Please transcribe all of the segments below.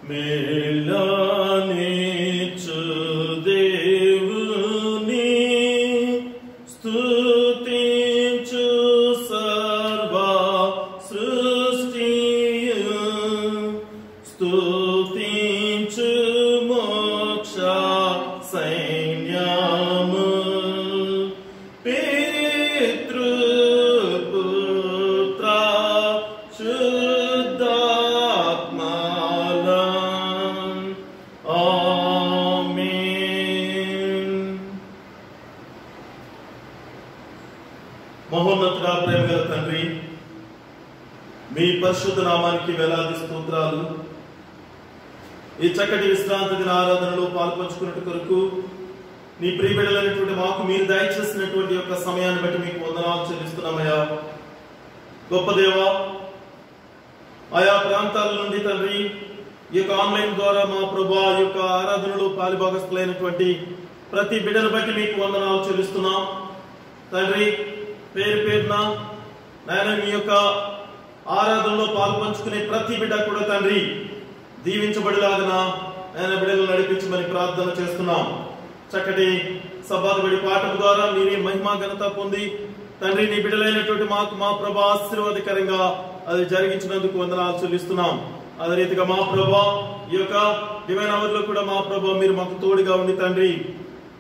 మేళానిచ్చు దేవుని స్తుతించు సర్వ సృష్టియు స్తుతించు మోక్ష సైన్యము పితృపుత్ర మహోన్నతుడా ప్రేమగల తండ్రి, మీ పరిశుద్ధ నామానికి వేలాది స్తోత్రాలు. ఈ చక్కటి విశ్రాంతి దిన ఆరాధనలో పాల్పంచుకున్నట్టు కొరకు నీ ప్రియబిడ్డలైనటువంటి మాకు మీరు దయచేసినటువంటి యొక్క సమయాన్ని బట్టి మీకు వందనాలు చెల్లిస్తున్నామయ్యా. గొప్ప దేవా, ఆయా ప్రాంతాల నుండి తండ్రి ఈ యొక్క ఆన్లైన్ ద్వారా మా ప్రభువా ఈ యొక్క ఆరాధనలో పాలుభాగస్తులైనటువంటి ప్రతి బిడ్డను బట్టి మీకు వందనాలు చెల్లిస్తున్నాం తండ్రి. పేరు పేరున నాయన మీ యొక్క ఆరాధనలో పాల్పంచుకునే ప్రతి బిడ్డ కూడా తండ్రి దీవించబడిలాగన ఆయన బిడ్డలు నడిపించమని ప్రార్థన చేస్తున్నాం. చక్కటి సబ్బాతు బడి పాఠం ద్వారా మీరే మహిమా ఘనత పొంది తండ్రి నీ బిడ్డలైనటువంటి మాకు మా ప్రభా ఆశీర్వాదకరంగా అది జరిగించినందుకు వందనాలు చెల్లిస్తున్నాం. అదే రీతిగా మా ప్రభా ఈ యొక్క డివైన్ అవర్ లో కూడా మా ప్రభా మీరు మాకు తోడుగా ఉండి తండ్రి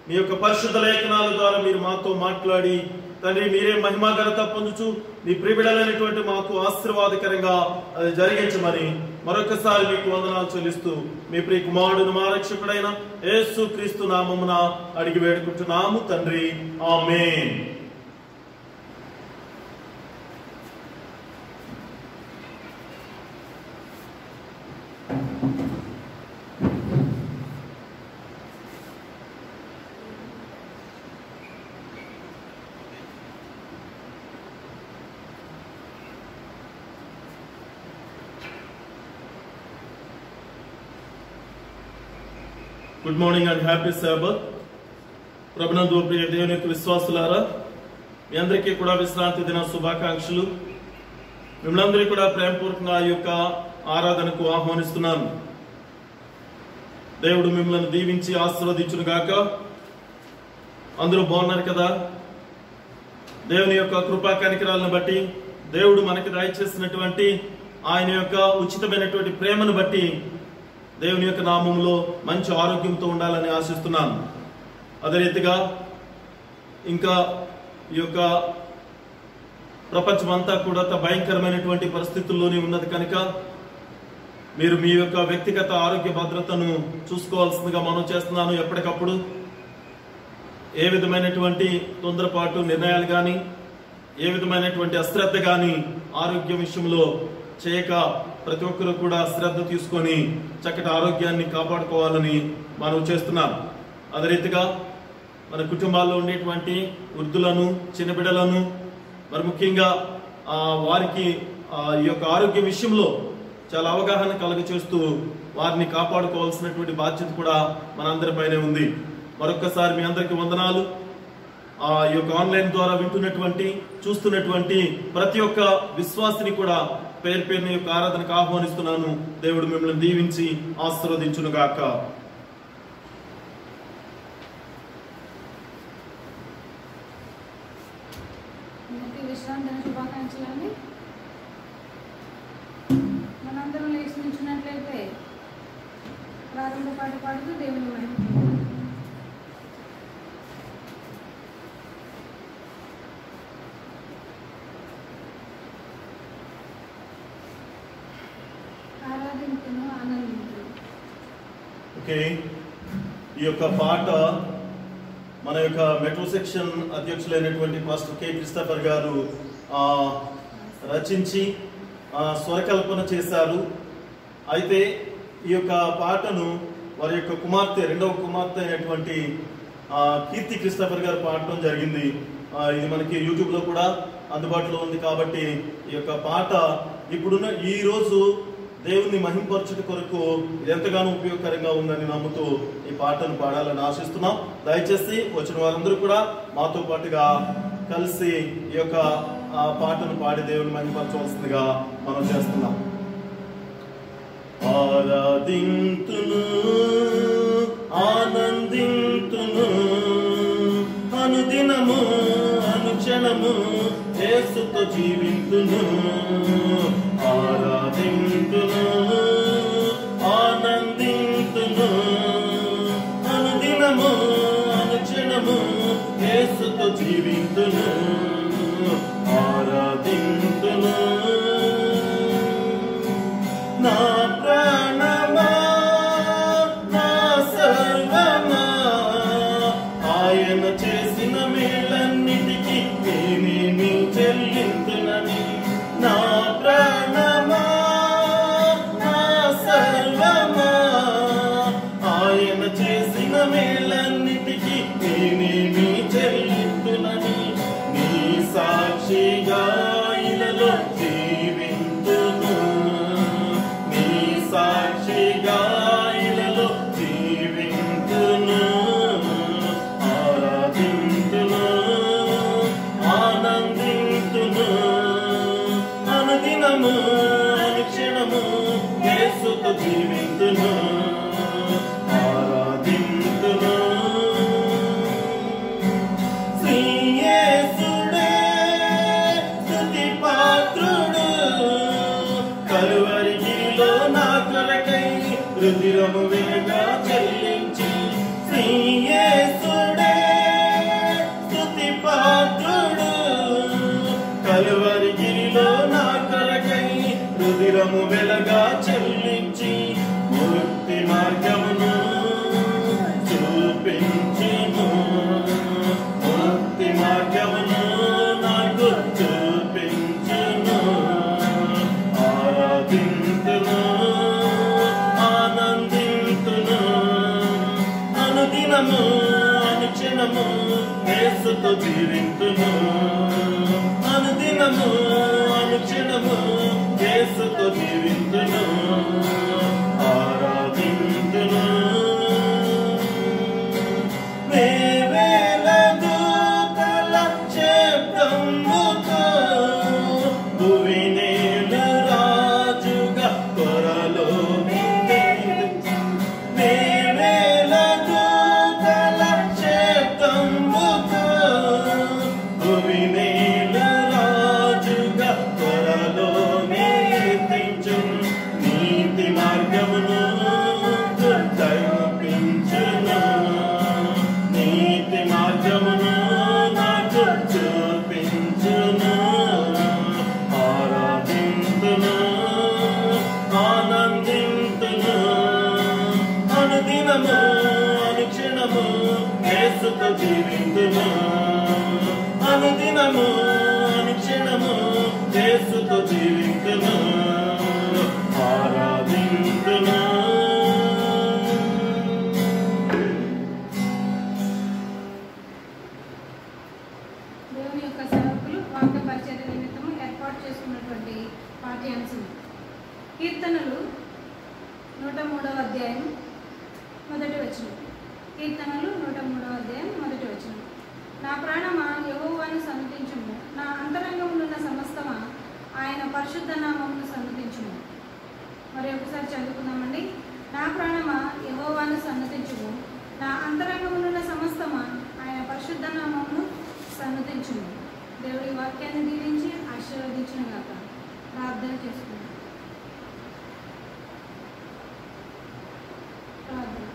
మీ యొక్క పరిశుద్ధ లేఖనాల ద్వారా మీరు మాతో మాట్లాడి తండ్రి మీరే మహిమా ఘనత పొందుచు మీ ప్రియబిడ్డలైనటువంటి మాకు ఆశీర్వాదకరంగా అది జరిగించమని మరొకసారి మీకు వందనాలు చెల్లిస్తూ మీ ప్రియ కుమారుడు మా రక్షకుడైన యేసు క్రీస్తు నామమున అడిగి వేడుకుంటున్నాము తండ్రి, amen. Good morning and happy Sabbath. ప్రభునందు ప్రియ దేవుని యొక్క విశ్వాసులారా, మీ అందరికీ కూడా విశ్రాంతి దిన శుభాకాంక్షలు. మిమ్మల్ని అందరికీ కూడా ప్రేమపూర్వకంగా ఈ యొక్క ఆరాధనకు ఆహ్వానిస్తున్నాను. దేవుడు మిమ్మల్ని దీవించి ఆశీర్వదించును గాక. అందరూ బాగున్నారు కదా? దేవుని యొక్క కృపా కనికరాలను బట్టి దేవుడు మనకి దయచేసినటువంటి ఆయన యొక్క ఉచితమైనటువంటి ప్రేమను బట్టి దేవుని యొక్క నామంలో మంచి ఆరోగ్యంతో ఉండాలని ఆశిస్తున్నాను. అదే రీతిగా ఇంకా ఈ యొక్క ప్రపంచమంతా కూడా భయంకరమైనటువంటి పరిస్థితుల్లోనే ఉన్నది కనుక మీరు మీ యొక్క వ్యక్తిగత ఆరోగ్య భద్రతను చూసుకోవాల్సిందిగా మనం చేస్తున్నాను. ఎప్పటికప్పుడు ఏ విధమైనటువంటి తొందరపాటు నిర్ణయాలు కానీ ఏ విధమైనటువంటి అశ్రద్ధ కానీ ఆరోగ్య విషయంలో చేయక ప్రతి ఒక్కరు కూడా శ్రద్ధ తీసుకొని చక్కటి ఆరోగ్యాన్ని కాపాడుకోవాలని మనం చేస్తున్నాం. అదే రీతిగా మన కుటుంబాల్లో ఉండేటువంటి వృద్ధులను చిన్న బిడ్డలను మరి ముఖ్యంగా వారికి ఈ యొక్క ఆరోగ్య విషయంలో చాలా అవగాహన కలుగచేస్తూ వారిని కాపాడుకోవాల్సినటువంటి బాధ్యత కూడా మనందరిపైనే ఉంది. మరొక్కసారి మీ అందరికీ వందనాలు. ఈ యొక్క ఆన్లైన్ ద్వారా వింటున్నటువంటి చూస్తున్నటువంటి ప్రతి ఒక్క విశ్వాసిని కూడా పేరు పేరుని యొక్క ఆరాధనకు ఆహ్వానిస్తున్నాను. దేవుడు మిమ్మల్ని దీవించి ఆశీర్వదించును గాక. శుభాకాంక్షలండి. మనందరం లేచి నిల్చున్నట్లయితే ప్రారంభ పాట పాడుతూ దేవుని మహిమ ఆరాధించును ఆనందించు. ఓకే, ఈ యొక్క పాట మన యొక్క మెట్రో సెక్షన్ అధ్యక్షులైనటువంటి పాస్టర్ కె క్రిస్టఫర్ గారు రచించి స్వరకల్పన చేశారు. అయితే ఈ యొక్క పాటను వారి యొక్క కుమార్తె రెండవ కుమార్తె అయినటువంటి కీర్తి క్రిస్టఫర్ గారు పాడటం జరిగింది. ఇది మనకి యూట్యూబ్ లో కూడా అందుబాటులో ఉంది. కాబట్టి ఈ యొక్క పాట ఇప్పుడున్న ఈ రోజు దేవుని మహింపరచుట కొరకు ఎంతగానో ఉపయోగకరంగా ఉందని నమ్ముతూ ఈ పాటను పాడాలని ఆశిస్తున్నాం. దయచేసి వచ్చిన వారందరూ కూడా మాతో పాటుగా కలిసి ఈ యొక్క పాటను పాడి దేవుని మహింపరచవలసిందిగా మనం చేస్తున్నాం. ఆరాధింతును ఆనందింతును అనుదినము అనుక్షణము యేసుతో జీవింతును. ఆరాధింతును ఆనందింతును అనుదినము అనుక్షణము యేసుతో జీవింతును. ఆరాధింతును నా ప్రాణమా నా సర్వమా ఆయన చేసిన మేలన్నిటికీ నేనేమి చెల్లింతునని. నా ప్రాణమా నా సర్వమా ఆయన చేసిన మేలన్నిటికీ నేనేమి చెల్లింతునని. నీ సాక్షిగా ఇలలో జీవింతును నీ సాక్షిగా ఇలలో జీవింతును. ఆరాధింతును ఆనందింతును అనుదినము అనుక్షణము యేసుతో జీవింతును. ఆరాధింతును శ్రీ యేసుడే స్తుతి పాత్రుడు కలువరిగిరిలో నా కొరకై రుధిరము వేగా చెల్లించి. శ్రీ యేసుడే స్తుతి పాత్రుడు కలువరిగిరిలో నా కొరకై రుధిరము వెలగా చెల్లించి ముక్తి మార్గమును చూపించును. ముక్తి మార్గమును నాకు చూపించును. ఆరాధింతును ఆనందింతును అనుదినము అనుక్షణము యేసుతో జీవింతును. అనుదినము అనుక్షణము యేసుతో జీవింతును. ఆరాధింతును వేవేల దూతల శబ్దముతో భువినేలు రాజుగా త్వరలో వేవేల దూతల శబ్దముతో భువినేలు రాజుగా త్వరలో నీతి మార్గమును చూపించును. నీతి మార్గమును నాకు చూపించును. ఆరాధింతును ఆనందింతును అనుదినము అనుక్షణము యేసుతో జీవింతును. అనుదినము అనుక్షణము యేసుతో జీవింతును. ఆరాధింతును దేవుని యొక్క సేవకులు వాక్య పరిచర్య నిమిత్తము ఏర్పాటు చేసుకున్నటువంటి పాఠ్యాంశం కీర్తనలు 103వ అధ్యాయం మొదటి వచనం. కీర్తనలు 103వ అధ్యాయం మొదటి వచనం. నా ప్రాణమా యెహోవాను సన్నుతించుము, నా అంతరంగమునున్న సమస్తమా ఆయన పరిశుద్ధ నామమును సన్నుతించుము. మరి ఒకసారి చదువుకుందామండి. నా ప్రాణమా యెహోవాను సన్నుతించుము, నా అంతరంగమునున్న సమస్తమా ఆయన పరిశుద్ధ నామమును సన్నుతించుము. దేవుడి వాక్యాన్ని దీవించి ఆశీర్వదించును గాక. ప్రార్థన చేసుకుందాం. ప్రార్థన.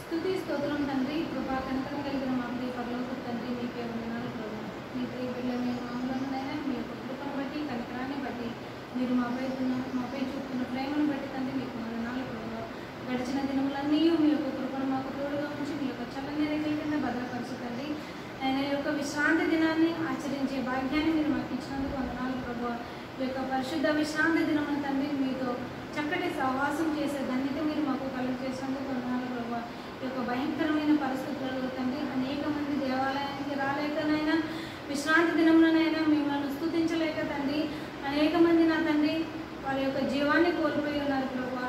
స్తుతి స్తోత్రం తండ్రి, కృపా కనికరం కలిగిన మా ప్రియ పరలోకపు తండ్రి, మీకే వందనాలు ప్రభువా. మీ ప్రియ బిడ్డలైన మామూలుగానైనా మీ యొక్క కృపను బట్టి కనికరాన్ని బట్టి మీరు మాపై చూపుతున్న ప్రేమను బట్టి తండ్రి మీకు వందనాలు ప్రభువా. గడిచిన దినములన్నీ మీ యొక్క కృపను మాకు తోడుగా ఉంచి మీ యొక్క చల్లని రేఖల కింద భద్రపరచుతండి. ఆయన యొక్క విశ్రాంతి దినాన్ని ఆచరించే భాగ్యాన్ని మీరు మాకు ఇచ్చినందుకు వందనాలు ప్రభువా. ఈ యొక్క పరిశుద్ధ విశ్రాంతి దినమున తండ్రి మీతో చక్కటి సహవాసం చేసే ధన్యత మీరు మాకు కలుగు చేసినందుకు వందనాలు ప్రభువా. ఈ యొక్క భయంకరమైన పరిస్థితులలో తండ్రి అనేక మంది దేవాలయానికి రాలేకనైనా విశ్రాంతి దినములనైనా మిమ్మల్ని స్తుతించలేక తండ్రి అనేక మంది నా తండ్రి వారి యొక్క జీవాన్ని కోల్పోయి ఉన్నారు ప్రభువా.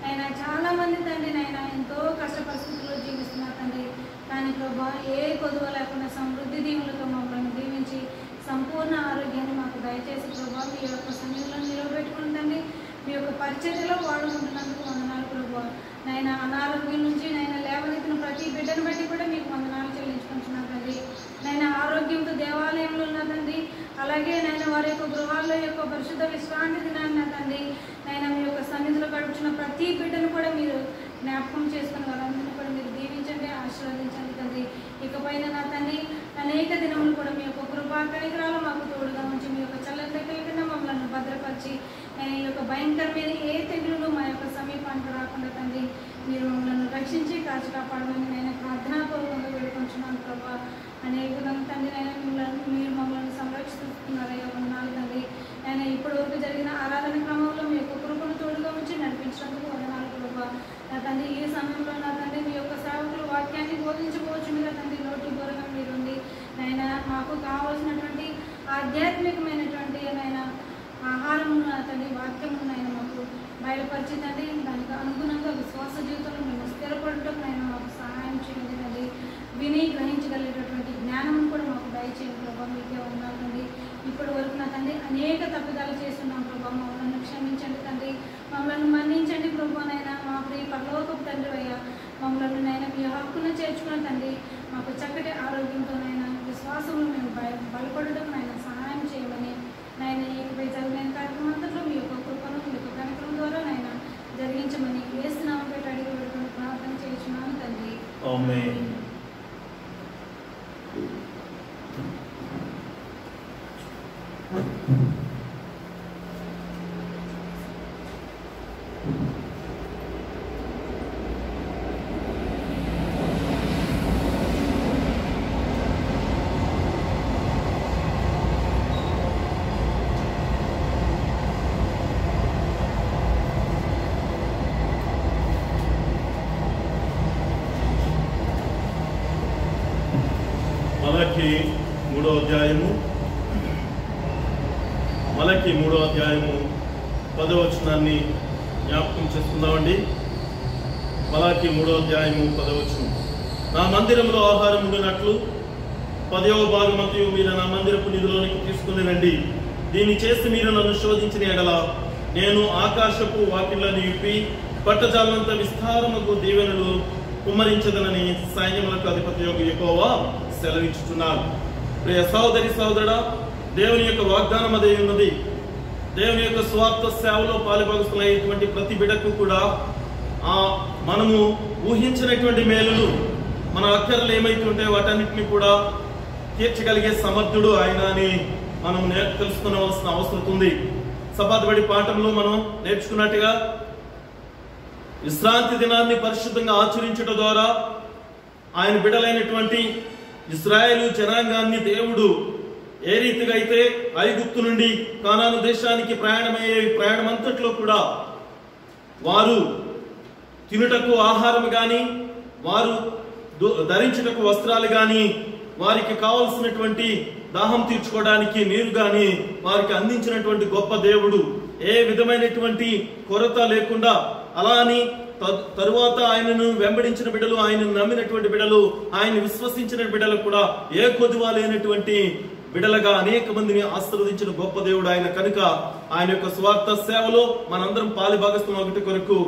ఆయన చాలామంది తండ్రి నాయన ఎంతో కష్ట పరిస్థితుల్లో జీవిస్తున్నారు తండ్రి. కానీ ప్రభువా ఏ కొదువ లేకుండా సమృద్ధి దీవులతో మమ్మల్ని దీవించి సంపూర్ణ ఆరోగ్యాన్ని మాకు దయచేసి ప్రభువా మీ యొక్క సమయంలో నిలబెట్టుకుని తండ్రి మీ యొక్క పరిచర్యలో వాడుకుంటున్నందుకు వందనాలు ప్రభువా. నాయన అనారోగ్యం నుంచి నాయన లేవనెత్తిన ప్రతి బిడ్డను బట్టి కూడా మీకు వందనాలు చెల్లించుకుంటున్నాను తండ్రి. నాయన ఆరోగ్యంతో దేవాలయంలో ఉన్న తండ్రి, అలాగే నాయన వారి యొక్క గృహాల్లో యొక్క పరిశుద్ధ విశ్రాంతి దినాన్ని తండ్రి నాయన మీ యొక్క సన్నిధిలో గడుపుతున్న ప్రతి బిడ్డను కూడా మీరు జ్ఞాపకం చేసుకుని వాళ్ళందరినీ కూడా మీరు దీవించండి, ఆశీర్వదించండి తండ్రి. ఇకపైన నా తండ్రి అనేక దినములు కూడా మీ యొక్క కృపా కనికరాలు మాకు తోడుగా ఉంచి మీ యొక్క చల్లని రెక్కల కింద మమ్మల్ని భద్రపరిచి ఈ యొక్క భయంకరమైన ఏ తెగులు మా యొక్క సమీపానికి రాకుండా తండ్రి మీరు మమ్మల్ని రక్షించి కాచి కాపాడమని నేను ప్రార్థనాపూర్వకంగా వేడుకుంటున్నాను ప్రభా. అనేక తండ్రి మీరు మమ్మల్ని సంరక్షిస్తున్నారయ్యా వందనాలు తండ్రి. ఆయన ఇప్పటి వరకు జరిగిన ఆరాధన క్రమంలో మీ యొక్క కృపను తోడుగా ఉంచి నడిపించినందుకు వందనాలు ప్రభా. నా తండ్రి ఈ సమయంలో నా తండ్రి మీ యొక్క సేవకులు వాక్యాన్ని బోధించుకోవచ్చు మీద తండ్రి నోటి దూరంగా మీరుండి నాయన మాకు కావాల్సినటువంటి ఆధ్యాత్మికమైనటువంటి నాయన ఆహారము నా తండ్రి వాక్యము నాయన మాకు బయలుపరిచి తండ్రి దానికి అనుగుణంగా విశ్వాస జీవితంలో మేము స్థిరపడటం నాయన మాకు సహాయం చేయండి తండ్రి. విని గ్రహించగలిగేటటువంటి జ్ఞానం కూడా మాకు దయచేయండి ప్రభావ. మీకే ఉన్నారండి. ఇప్పటి వరకు నా తండ్రి అనేక తప్పిదాలు చేస్తున్నాం ప్రభావ. మమ్మల్ని క్షమించండి తండ్రి, మమ్మల్ని మన్నించండి ప్రభావ. నైనా మా ప్రియ పరలోకపు తండ్రి అయ్యా మమ్మల్ని నైనా మీ హక్కును చేర్చుకున్న తండ్రి మాకు చక్కటి ఆరోగ్యంతోనైనా విశ్వాసంలో మేము బలపడటం నాయన సహాయం చేయమని నాయన ఏకపై జరిగిన కార్యక్రమం అంతట్లో మీ యొక్క కృపను మీ యొక్క కార్యక్రమం ద్వారా నాయన జరిగించమని వేస్తున్నామని పెట్టి అడిగి పెట్టుకుని ప్రార్థన చేస్తున్నాను తండ్రి. ఆమేన్. మలకి 3వ అధ్యాయము 10వ వచనాన్ని జ్ఞాపకం చేసుకుందామండి. మలకి 3వ అధ్యాయము 10వ వచనం. నా మందిరంలో ఆహారం ఉండినట్లు 10వ భాగమంతయు మీరు నా మందిరపు నిధిలోనికి తీసుకుని రండి. దీన్ని చేసి మీరు నన్ను శోధించిన ఎడల నేను ఆకాశపు వాకిళ్లను విప్పి పట్టజాలంత విస్తారముకు దీవెనలు కుమ్మరించదనని సైన్యములకు అధిపతి యెహోవా సెలవించుచున్నారు. ప్రియ సహోదరి సహోదరుడా, దేవుని యొక్క వాగ్దానం అదే ఉన్నది. దేవుని యొక్క స్వార్థ సేవలో పాలుభాగస్తులైనటువంటి ప్రతి బిడ్డకు కూడా మనము ఊహించినటువంటి మేలులు, మన అక్కర్లు ఏమైతుంటే వాటన్నిటిని కూడా తీర్చగలిగే సమర్థుడు ఆయన అని మనం తెలుసుకోవాల్సిన అవసరం ఉంది. సబాతబడి పాఠంలో మనం నేర్చుకున్నట్టుగా విశ్రాంతి దినాన్ని పరిశుద్ధంగా ఆచరించడం ద్వారా ఆయన బిడ్డలైనటువంటి ఇశ్రాయేలు జనాంగాన్ని దేవుడు ఏ రీతిగా అయితే ఐగుప్తు నుండి కానాను దేశానికి ప్రయాణమంతట్లో కూడా వారు తినుటకు ఆహారం గాని, వారు ధరించుటకు వస్త్రాలు గాని, వారికి కావలసినటువంటి దాహం తీర్చుకోవడానికి నీరు గాని వారికి అందించినటువంటి గొప్ప దేవుడు. ఏ విధమైనటువంటి కొరత లేకుండా, అలా అని తరువాత ఆయనను వెంబడించిన బిడ్డలు, ఆయనను నమ్మినటువంటి బిడ్డలు, ఆయన విశ్వసించిన బిడ్డలు కూడా ఏ కొదువ లేనటువంటి బిడ్డలుగా అనేక మందిని ఆశీర్వదించిన గొప్ప దేవుడు ఆయన. కనుక ఆయన యొక్క స్వార్థ సేవలో మనందరం పాలుభాగస్తులం ఒకటి కొరకు,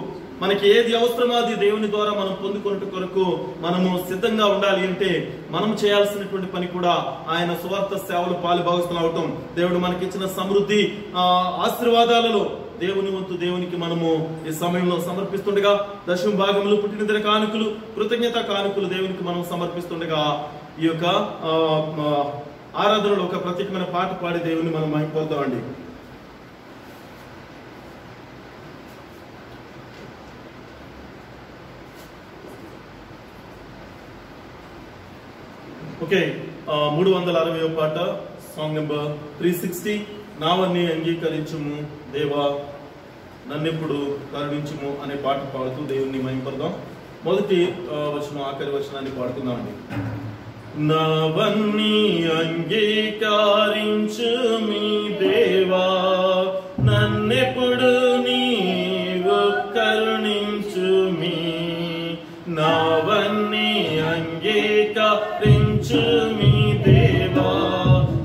మనకి ఏది అవసరమో అది దేవుని ద్వారా మనం పొందుకున్నట్టు కొరకు మనము సిద్ధంగా ఉండాలి. అంటే మనం చేయాల్సినటువంటి పని కూడా ఆయన స్వార్థ సేవలో పాలుభాగస్తులం అవటం. దేవుడు మనకిచ్చిన సమృద్ధి ఆశీర్వాదాలలో దేవుని వంతు దేవునికి మనము ఈ సమయంలో సమర్పిస్తుండగా, దశమ భాగములు, పుట్టినదిన కానుకలు, కృతజ్ఞత కానుకలు దేవునికి మనం సమర్పిస్తుండగా ఈ యొక్క ఆరాధనలో ఒక ప్రత్యేకమైన పాట పాడి దేవుని మనం మహిమపడతామండి. ఓకే, 360వ పాట, సాంగ్ నెంబర్ 360. నావన్నీ అంగీకరించుము దేవా నన్నెప్పుడు కరుణించుము అనే పాట పాడుతూ దేవుణ్ణి మహిమపడదాం. మొదటి వచనం ఆఖరి వచనాన్ని పాడుకుందామండి. నావన్నీ అంగీకరించు మీ దేవా నన్నెప్పుడు నీవు కరుణించు మీ. నావన్నీ అంగీకరించు మీ దేవా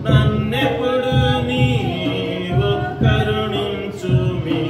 నన్నెప్పుడు నీవు కరుణించు మీ.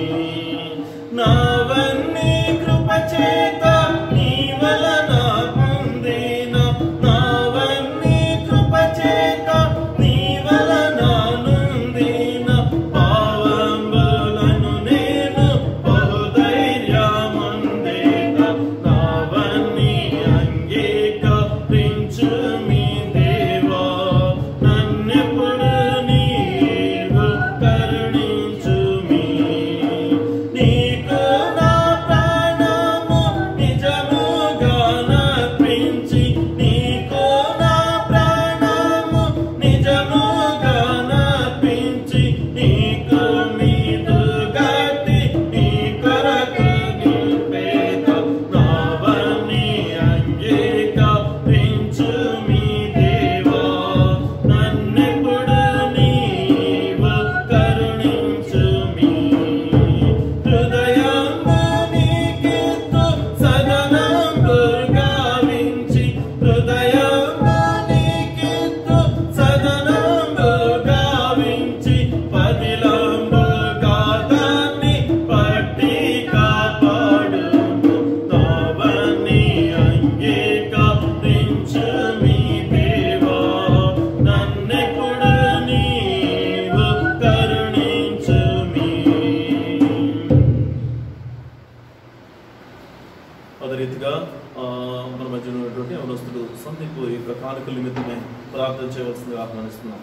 ఉన్నటువంటి అవనస్తుడు సందీపు ఈ యొక్క కానుకల నిమిత్తమే ప్రార్థన చేయవలసిందిగా ఆహ్వానిస్తున్నాం.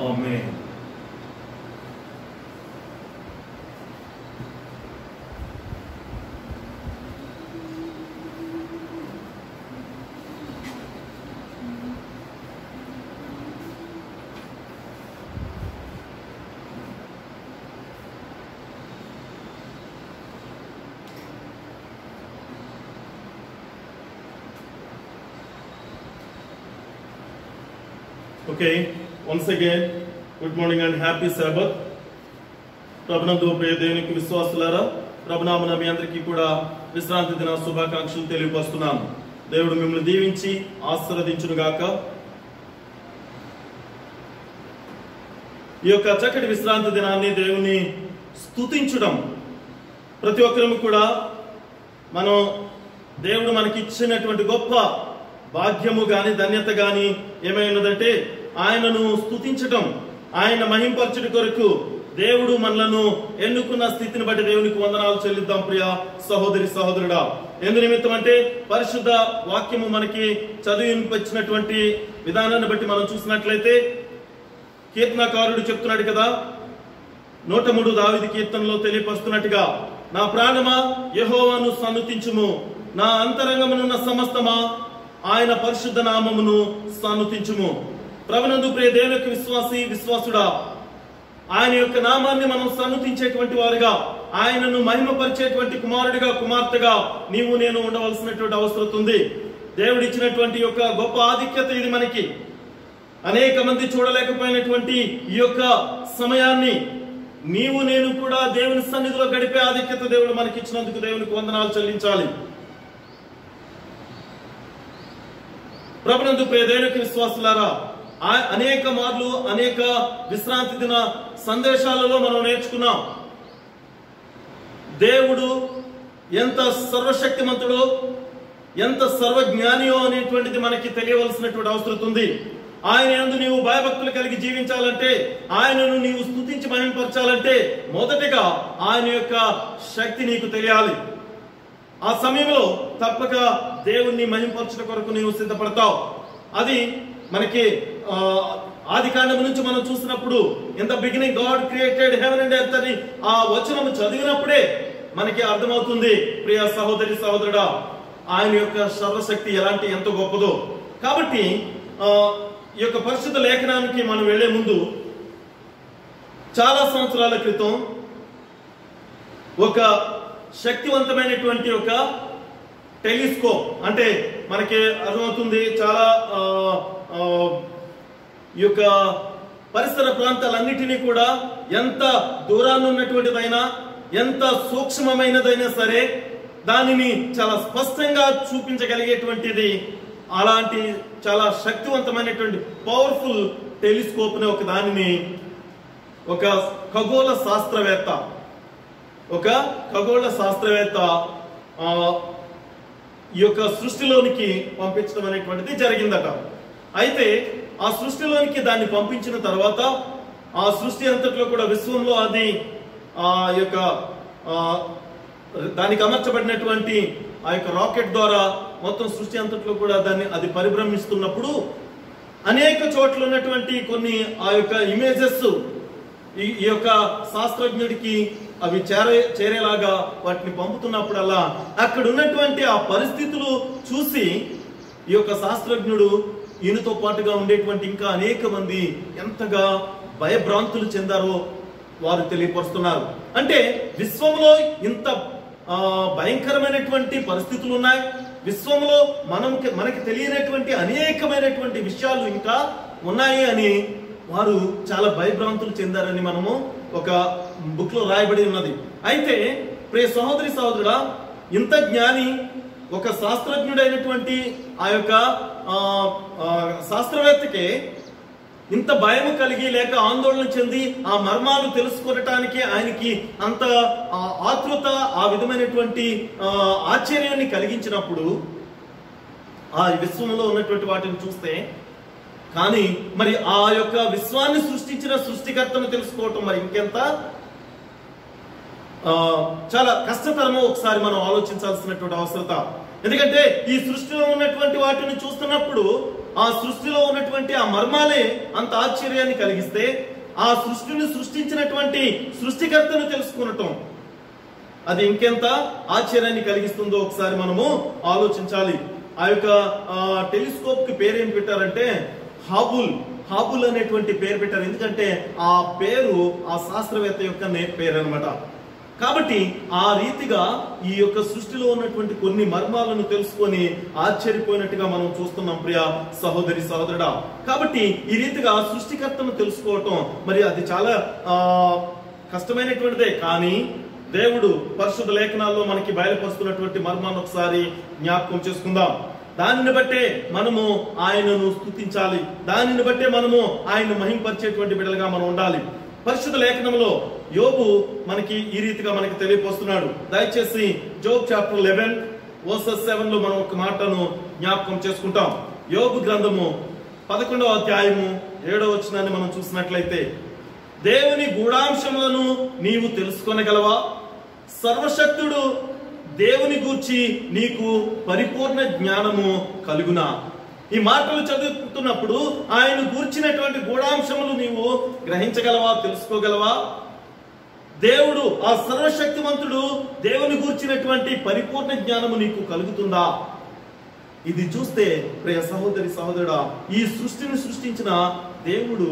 Amen. Okay, once again, good morning and happy Sabbath. ప్రభునందు ప్రియ దేవునికి విశ్వాసులారా, ప్రభునామన మీ అందరికీ కూడా విశ్రాంతి దిన శుభాకాంక్షలు తెలియపరుస్తున్నాను. దేవుడు మిమ్మల్ని దీవించి ఆశీర్వదించును గాక. ఈ యొక్క చక్కటి విశ్రాంతి దినాన్ని దేవుని స్తుతించడం ప్రతి ఒక్కరము కూడా మనం దేవుడు మనకి ఇచ్చినటువంటి గొప్ప భాగ్యము గాని ధన్యత గాని ఏమైనదంటే ఆయనను స్తుతించటం, ఆయన మహింపరచుట కొరకు దేవుడు మనలను ఎన్నుకున్న స్థితిని బట్టి దేవునికి వందనాలు చెల్లిద్దాం. ప్రియ సహోదరి సహోదరుడా, ఎందు నిమిత్తం అంటే పరిశుద్ధ వాక్యము మనకి చదివించినటువంటి విధానాన్ని బట్టి మనం చూసినట్లయితే కీర్తనకారుడు చెప్తున్నాడు కదా, 103 దావీదు కీర్తనలో తెలియపరుస్తున్నట్టుగా, నా ప్రాణమా యెహోవాను సన్నుతించుము, నా అంతరంగమునున్న సమస్తమా ఆయన పరిశుద్ధ నామమును సన్నుతించుము. ప్రభునందు ప్రియ దేవునికి విశ్వాసుడా, ఆయన యొక్క నామాన్ని మనం సన్నుతించేటువంటి వారుగా, ఆయనను మహిమపరిచేటువంటి కుమారుడిగా కుమార్తెగా నీవు నేను ఉండవలసినటువంటి అవసరం ఉంది. దేవుడు ఇచ్చినటువంటి యొక్క గొప్ప ఆధిక్యత ఇది మనకి. అనేక మంది చూడలేకపోయినటువంటి ఈ యొక్క సమయాన్ని నీవు నేను కూడా దేవుని సన్నిధిలో గడిపే ఆధిక్యత దేవుడు మనకి ఇచ్చినందుకు దేవునికి వందనాలు చెల్లించాలి. ప్రభునందు ప్రియ దేవునికి విశ్వాసులారా, అనేక మార్లు అనేక విశ్రాంతి దిన సందేశాలలో మనం నేర్చుకున్నాం దేవుడు ఎంత సర్వశక్తిమంతుడో, ఎంత సర్వజ్ఞానియో అనేటువంటిది మనకి తెలియవలసినటువంటి అవసరం ఉంది. ఆయన యందు నీవు భయభక్తులు కలిగి జీవించాలంటే, ఆయనను నీవు స్తుతించి మహిమపరచాలంటే మొదటగా ఆయన యొక్క శక్తి నీకు తెలియాలి. ఆ సమయంలో తప్పక దేవుణ్ణి మహిమపరచడం కొరకు నీవు సిద్ధపడతావు. అది మనకి ఆది కాండము నుంచి మనం చూసినప్పుడు in the beginning God created heaven and earth అని ఆ వచనం చదివినప్పుడే మనకి అర్థమవుతుంది ప్రియ సహోదరి సహోదరుడా, ఆయన యొక్క సర్వశక్తి ఎంత గొప్పదో. కాబట్టి ఈ యొక్క పరిశుద్ధ లేఖనానికి మనం వెళ్లే ముందు చాలా సంవత్సరాల క్రితం ఒక శక్తివంతమైనటువంటి ఒక టెలిస్కోప్, అంటే మనకి అర్థమవుతుంది చాలా ఈ యొక్క పరిసర ప్రాంతాలన్నిటినీ కూడా ఎంత దూరాన్ని ఉన్నటువంటిదైనా ఎంత సూక్ష్మమైనదైనా సరే దానిని చాలా స్పష్టంగా చూపించగలిగేటువంటిది. అలాంటి చాలా శక్తివంతమైనటువంటి పవర్ఫుల్ టెలిస్కోప్ ని ఒక దానిని ఒక ఖగోళ శాస్త్రవేత్త ఈ యొక్క సృష్టిలోనికి పంపించడం అనేటువంటిది జరిగిందట. అయితే ఆ సృష్టిలోనికి దాన్ని పంపించిన తర్వాత ఆ సృష్టి అంతట్లో కూడా విశ్వంలో అది దానికి అమర్చబడినటువంటి ఆ యొక్క రాకెట్ ద్వారా మొత్తం సృష్టి అంతట్లో కూడా అది పరిభ్రమిస్తున్నప్పుడు అనేక చోట్ల ఉన్నటువంటి కొన్ని ఆ యొక్క ఇమేజెస్ ఈ యొక్క శాస్త్రజ్ఞుడికి అవి చేరేలాగా వాటిని పంపుతున్నప్పుడల్లా అక్కడ ఉన్నటువంటి ఆ పరిస్థితులు చూసి ఈ యొక్క శాస్త్రజ్ఞుడు ఈయనతో పాటుగా ఉండేటువంటి ఇంకా అనేక మంది ఎంతగా భయభ్రాంతులు చెందారో వారు తెలియపరుస్తున్నారు. అంటే విశ్వంలో ఇంత భయంకరమైనటువంటి పరిస్థితులు ఉన్నాయి, విశ్వంలో మనకి తెలియనటువంటి అనేకమైనటువంటి విషయాలు ఇంకా ఉన్నాయి అని వారు చాలా భయభ్రాంతులు చెందారని మనము ఒక బుక్ లో రాయబడి ఉన్నది. అయితే ప్రియ సహోదరి సహోదరుడా, ఇంత జ్ఞాని, ఒక శాస్త్రజ్ఞుడైనటువంటి ఆ యొక్క శాస్త్రవేత్తకే ఇంత భయం కలిగి లేక ఆందోళన చెంది ఆ మర్మాలు తెలుసుకోవటానికి ఆయనకి అంత ఆతృత, ఆ విధమైనటువంటి ఆశ్చర్యాన్ని కలిగించినప్పుడు ఆ విశ్వంలో ఉన్నటువంటి వాటిని చూస్తే, కానీ మరి ఆ యొక్క విశ్వాన్ని సృష్టించిన సృష్టికర్తను తెలుసుకోవటం మరి ఇంకెంత చాలా కష్టతరమో ఒకసారి మనం ఆలోచించాల్సినటువంటి అవసరత. ఎందుకంటే ఈ సృష్టిలో ఉన్నటువంటి వాటిని చూస్తున్నప్పుడు ఆ సృష్టిలో ఉన్నటువంటి ఆ మర్మాలే అంత ఆశ్చర్యాన్ని కలిగిస్తే, ఆ సృష్టిని సృష్టించినటువంటి సృష్టికర్తను తెలుసుకునటం అది ఇంకెంత ఆశ్చర్యాన్ని కలిగిస్తుందో ఒకసారి మనము ఆలోచించాలి. ఆ యొక్క టెలిస్కోప్ కి పేరు ఏం పెట్టారంటే హాబుల్ అనేటువంటి పేరు పెట్టారు. ఎందుకంటే ఆ పేరు ఆ శాస్త్రవేత్త యొక్క పేరు అన్నమాట. కాబట్టి ఆ రీతిగా ఈ యొక్క సృష్టిలో ఉన్నటువంటి కొన్ని మర్మాలను తెలుసుకొని ఆశ్చర్యపోయినట్టుగా మనం చూస్తున్నాం ప్రియ సహోదరి సహోదరుడా. కాబట్టి ఈ రీతిగా సృష్టికర్తను తెలుసుకోవటం మరి అది చాలా కష్టమైనటువంటిదే. కానీ దేవుడు పరిశుద్ధ లేఖనాల్లో మనకి బయలుపరుస్తున్నటువంటి మర్మాన్ని ఒకసారి జ్ఞాపకం చేసుకుందాం. దానిని బట్టే మనము ఆయనను స్తుతించాలి, దానిని బట్టే మనము ఆయన మహింపరిచేటువంటి బిడ్డలుగా మనం ఉండాలి. పరిశుద్ధ లేఖనంలో యోబు మనకి ఈ రీతిగా మనకి తెలియపోస్తున్నాడు. దయచేసి జోబ్ చాప్టర్ 11 వర్సెస్ 7 లో మనం ఒక మాటను జ్ఞాపకం చేసుకుంటాం. యోబు గ్రంథము 11వ అధ్యాయము 7వ వచనాన్ని మనం చూసినట్లయితే, దేవుని గూఢాంశములను నీవు తెలుసుకొనగలవా? సర్వశక్తుడు దేవుని గూర్చి నీకు పరిపూర్ణ జ్ఞానము కలుగునా? ఈ మాటలు చదువుతున్నప్పుడు ఆయన గూర్చినటువంటి గూఢాంశములు నీవు గ్రహించగలవా, తెలుసుకోగలవా? దేవుడు ఆ సర్వశక్తివంతుడు దేవుని గూర్చినటువంటి పరిపూర్ణ జ్ఞానము నీకు కలుగుతుందా? ఇది చూస్తే ప్రియ సహోదరి సహోదరుడా, ఈ సృష్టిని సృష్టించిన దేవుడు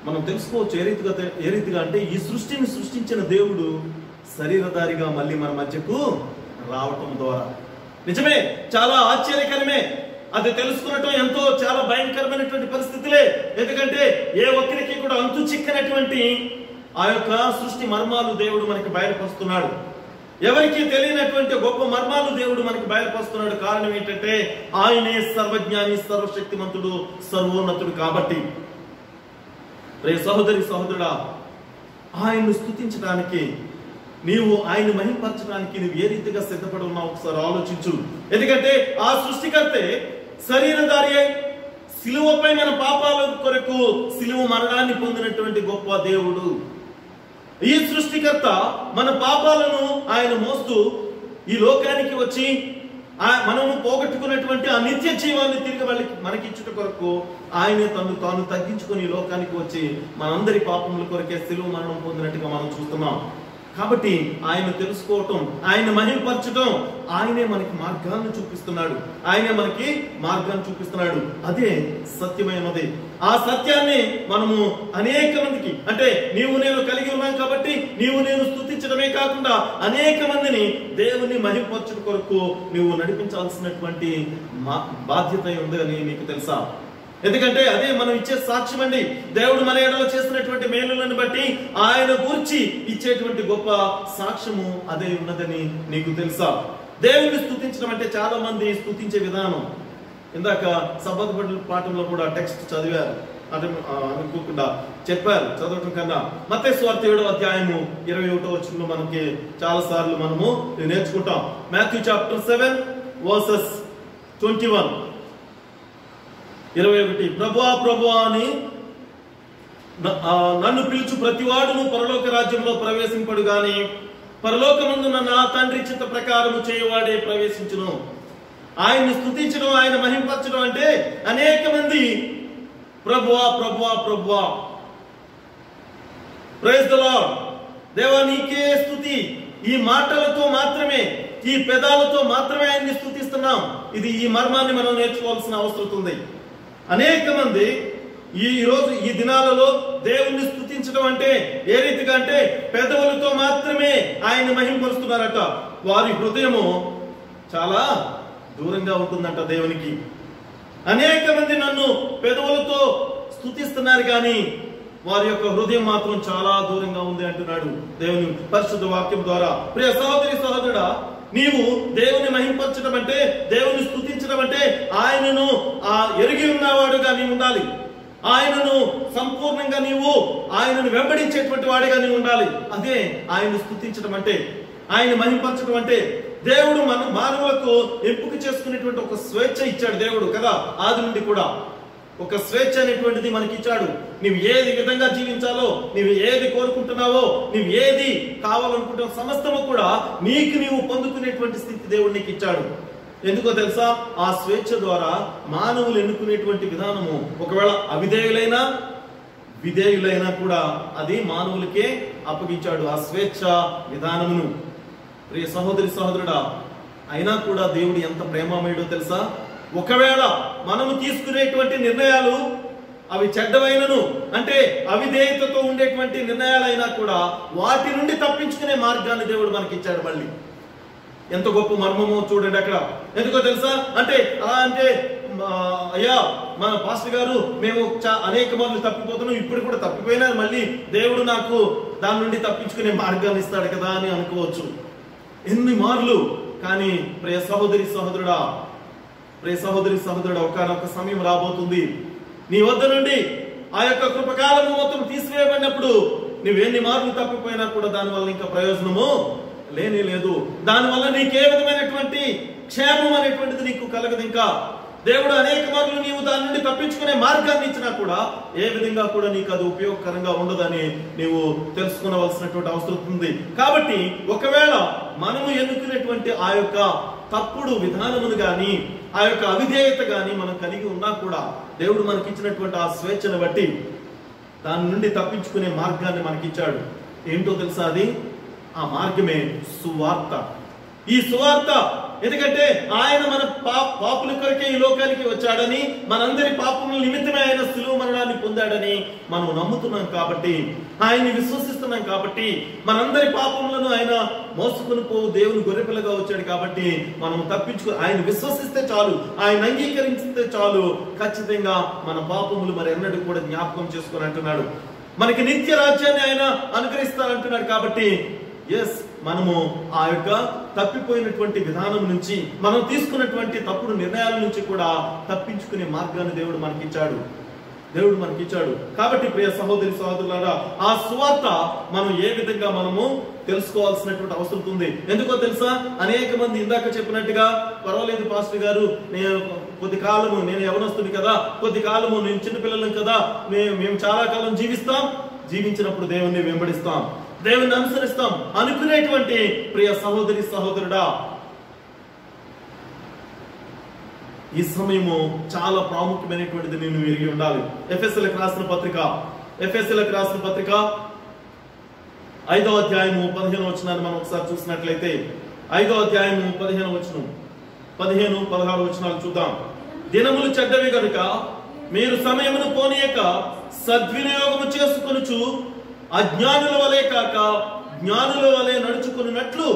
మనం తెలుసుకోవచ్చు ఏ రీతిగా అంటే, ఈ సృష్టిని సృష్టించిన దేవుడు శరీరధారిగా మళ్ళీ మన మధ్యకు రావటం ద్వారా. నిజమే, చాలా ఆశ్చర్యకరమే. అది తెలుసుకున్నట్టు ఎంతో చాలా భయంకరమైనటువంటి పరిస్థితులే. ఎందుకంటే ఏ ఒక్కరికి కూడా అంతు చిక్కనటువంటి ఆ యొక్క సృష్టి మర్మాలు దేవుడు మనకి బయలుపరుస్తున్నాడు. ఎవరికి తెలియనటువంటి గొప్ప మర్మాలు దేవుడు మనకి బయలుపరుస్తున్నాడు. కారణం ఏంటంటే ఆయనే సర్వజ్ఞాని, సర్వశక్తిమంతుడు, సర్వోన్నతుడు. కాబట్టి రే సహోదరి సహోదరుడా, ఆయన్ను స్తుతించడానికి, నీవు ఆయన మహింపరచడానికి నువ్వు ఏ రీతిగా సిద్ధపడి ఉన్నావు ఒకసారి ఆలోచించు. ఎందుకంటే ఆ సృష్టికర్తే శరీరధారి అయి సిలువపై మన పాపాల కొరకు సిలువ మరణాన్ని పొందినటువంటి గొప్ప దేవుడు. ఈ సృష్టికర్త మన పాపాలను ఆయన మోస్తూ ఈ లోకానికి వచ్చి మనము పోగొట్టుకున్నటువంటి ఆ నిత్య జీవాన్ని తిరిగి మనకి ఇచ్చుట కొరకు ఆయనే తాను తగ్గించుకొని ఈ లోకానికి వచ్చి మనందరి పాపముల కొరకే సిలువ మరణం పొందినట్టుగా మనం చూస్తున్నాం. కాబట్టి ఆయన తెలుసుకోవటం, ఆయన మహింపరచటం, ఆయనే మనకి మార్గాన్ని చూపిస్తున్నాడు. ఆయనే మనకి మార్గాన్ని చూపిస్తున్నాడు. అదే సత్యమైనది. ఆ సత్యాన్ని మనము అనేక మందికి, అంటే నీవు నేను కలిగి ఉన్నాం కాబట్టి నీవు నేను స్తుతించడమే కాకుండా అనేక మందిని దేవుని మహింపరచడం కొరకు నువ్వు నడిపించాల్సినటువంటి బాధ్యత ఉందని నీకు తెలుసా? ఎందుకంటే అదే మనం ఇచ్చే సాక్ష్యం అండి. దేవుడు మన ఎడలో చేస్తున్నటువంటి మేలులను బట్టి ఆయన గూర్చి ఇచ్చేటువంటి గొప్ప సాక్ష్యము అదే ఉన్నదని నీకు తెలుసా? దేవుని స్తుతించడం అంటే చాలా మంది స్తుతించే విధానం, ఇందాక సబ్బత్ పాఠంలో కూడా టెక్స్ట్ చదివారు, అంటే అనుకోకుండా చెప్పారు చదవటం కన్నా. మత్తయి సువార్త 7వ అధ్యాయము 21వ వచనంలో మనకి చాలా సార్లు మనము నేర్చుకుంటాం. మాథ్యూ చాప్టర్ 7 వర్సెస్ 21, 21, ప్రభువా ప్రభువా అని నన్ను పిలుచు ప్రతివాడును పరలోక రాజ్యంలో ప్రవేశింపడు గాని పరలోకమందున్న నా తండ్రి చిత్త ప్రకారము చేయవాడే ప్రవేశించును. ఆయన్ని స్తుతించడం, ఆయన మహింపరచడం అంటే అనేక మంది ప్రభువా ప్రభువా ప్రభువా, ప్రైజ్ ది లార్డ్, దేవా నీకే స్తుతి, ఈ మాటలతో మాత్రమే, ఈ పెదాలతో మాత్రమే ఆయన్ని స్తుతిస్తున్నాం. ఇది ఈ మర్మాన్ని మనం నేర్చుకోవాల్సిన అవసరం ఉంది. అనేక మంది ఈ రోజు ఈ దినాలలో దేవుణ్ణి స్తుతించడం అంటే ఏ రీతిగా అంటే పెదవులతో మాత్రమే ఆయన మహింపరుస్తున్నారట. వారి హృదయము చాలా దూరంగా ఉంటుందంట దేవునికి. అనేక మంది నన్ను పెదవులతో స్తుతిస్తున్నారు కానీ వారి యొక్క హృదయం మాత్రం చాలా దూరంగా ఉంది అంటున్నాడు దేవుని పరిశుద్ధ వాక్యం ద్వారా. ప్రియ సహోదరి సహోదరుడా, నీవు దేవుని మహింపరచడం అంటే, దేవుని స్తుతించడం అంటే ఆయనను ఎరిగి ఉన్నవాడుగా నీవు ఉండాలి. ఆయనను సంపూర్ణంగా నీవు ఆయనను వెంబడించేటువంటి వాడిగా నీవు ఉండాలి. అదే ఆయన స్తుతించడం అంటే, ఆయన మహింపరచడం అంటే. దేవుడు మానవులకు ఎంపిక చేసుకునేటువంటి ఒక స్వేచ్ఛ ఇచ్చాడు దేవుడు కదా. ఆది నుండి కూడా ఒక స్వేచ్ఛ అనేటువంటిది మనకి ఇచ్చాడు. నీవు ఏది విధంగా జీవించాలో, నీవు ఏది కోరుకుంటున్నావో, నీవు ఏది కావాలనుకుంటున్న సమస్తము కూడా నీవు పొందుకునేటువంటి స్థితి దేవుడు నీకు ఇచ్చాడు. ఎందుకో తెలుసా? ఆ స్వేచ్ఛ ద్వారా మానవులు ఎన్నుకునేటువంటి విధానము ఒకవేళ అవిధేయులైనా విధేయులైనా కూడా అది మానవులకే అప్పగించాడు ఆ స్వేచ్ఛ విధానమును. ప్రియ సహోదరి సహోదరుడా, అయినా కూడా దేవుడు ఎంత ప్రేమమయుడో తెలుసా? ఒకవేళ మనము తీసుకునేటువంటి నిర్ణయాలు అవి చెడ్డవైనను, అంటే అవిధేయతతో ఉండేటువంటి నిర్ణయాలైనా కూడా వాటి నుండి తప్పించుకునే మార్గాన్ని దేవుడు మనకి ఇచ్చాడు. మళ్ళీ ఎంత గొప్ప మర్మమో చూడండి అక్కడ. ఎందుకో తెలుసా? అంటే అలా అంటే అయ్యా మన పాస్టర్ గారు మేము అనేక మార్లు తప్పిపోతున్నాం, ఇప్పుడు కూడా తప్పిపోయినా మళ్ళీ దేవుడు నాకు దాని నుండి తప్పించుకునే మార్గాన్ని ఇస్తాడు కదా అని అనుకోవచ్చు. ఎన్ని మార్లు. కానీ ప్రియ సహోదరి సహోదరుడా, ఒకనొక సమయం రాబోతుంది నీ వద్ద నుండి ఆ యొక్క కృపకాలము మొత్తం తీసివేయబడినప్పుడు నువ్వెన్ని మార్లు తప్పిపోయినా కూడా దానివల్ల ఇంకా ప్రయోజనము లేనే లేదు. దానివల్ల నీకే విధమైనటువంటి క్షేమం అనేటువంటిది నీకు కలగదు. ఇంకా దేవుడు అనేక మార్లు నీవు దాని నుండి తప్పించుకునే మార్గాన్ని ఇచ్చినా కూడా ఏ విధంగా కూడా నీకు అది ఉపయోగకరంగా ఉండదని నీవు తెలుసుకోవలసినటువంటి అవసరం ఉంది. కాబట్టి ఒకవేళ మనము ఎన్నుకునేటువంటి ఆ యొక్క తప్పుడు విధానమును గాని, ఆ యొక్క అవిధేయత గాని మనం కలిగి ఉన్నా కూడా దేవుడు మనకిచ్చినటువంటి ఆ స్వేచ్ఛను బట్టి దాని నుండి తప్పించుకునే మార్గాన్ని మనకిచ్చాడు. ఏంటో తెలుసా? అది ఆ మార్గమే సువార్త. ఈ సువార్త ఎందుకంటే ఆయన మన పాపుల కొరకే ఈ లోకానికి వచ్చాడని, మనందరి పాపముల నిమిత్తమే ఆయన శిలువ మరణాన్ని పొందాడని మనం నమ్ముతున్నాం కాబట్టి, ఆయన్ని విశ్వసిస్తున్నాం కాబట్టి, మనందరి పాపములను ఆయన మోసుకొని పోవు దేవుని గొర్రెపిల్లగా వచ్చాడు కాబట్టి మనం ఆయన విశ్వసిస్తే చాలు, ఆయన అంగీకరిస్తే చాలు, ఖచ్చితంగా మన పాపములు మరి ఎన్నడూ కూడా జ్ఞాపకం చేసుకొని అంటున్నాడు. మనకి నిత్య రాజ్యాన్ని ఆయన అనుగ్రహిస్తానంటున్నాడు. కాబట్టి మనము ఆ యొక్క తప్పిపోయినటువంటి విధానం నుంచి, మనం తీసుకున్నటువంటి తప్పుడు నిర్ణయాల నుంచి కూడా తప్పించుకునే మార్గాన్ని దేవుడు మనకిచ్చాడు. కాబట్టి ప్రియ సహోదరి సహోదరులారా, ఆ సువార్త మనం ఏ విధంగా మనము తెలుసుకోవాల్సినటువంటి అవసరం ఉంది. ఎందుకో తెలుసా? అనేక మంది ఇందాక చెప్పినట్టుగా, పర్వాలేదు పాస్టర్ గారు, నేను కొద్ది కాలము, నేను యవనస్తుని కదా, కొద్ది కాలము నేను చిన్నపిల్లలం కదా, మేము చాలా కాలం జీవించినప్పుడు దేవుణ్ణి వెంబడిస్తాం, దేవుని అనుసరిస్తాం అనుకునేటువంటి ప్రియ సహోదరి సహోదరుడా, ఈ సమయము చాలా ప్రాముఖ్యమైనటువంటిది నేను ఎరిగి ఉండాలి. ఎఫెసీయులకు రాసిన పత్రిక 5వ అధ్యాయము 15వ వచనాన్ని మనం ఒకసారి చూసినట్లయితే, 5వ అధ్యాయము 15వ వచనం, 15, 16 వచనాలు చూద్దాం. దినములు చెడ్డవి గనుక మీరు సమయమును పోనీయక సద్వినియోగము చేసుకొనుచు అజ్ఞానుల వలె కాక జ్ఞానుల వలె నడుచుకున్నట్లు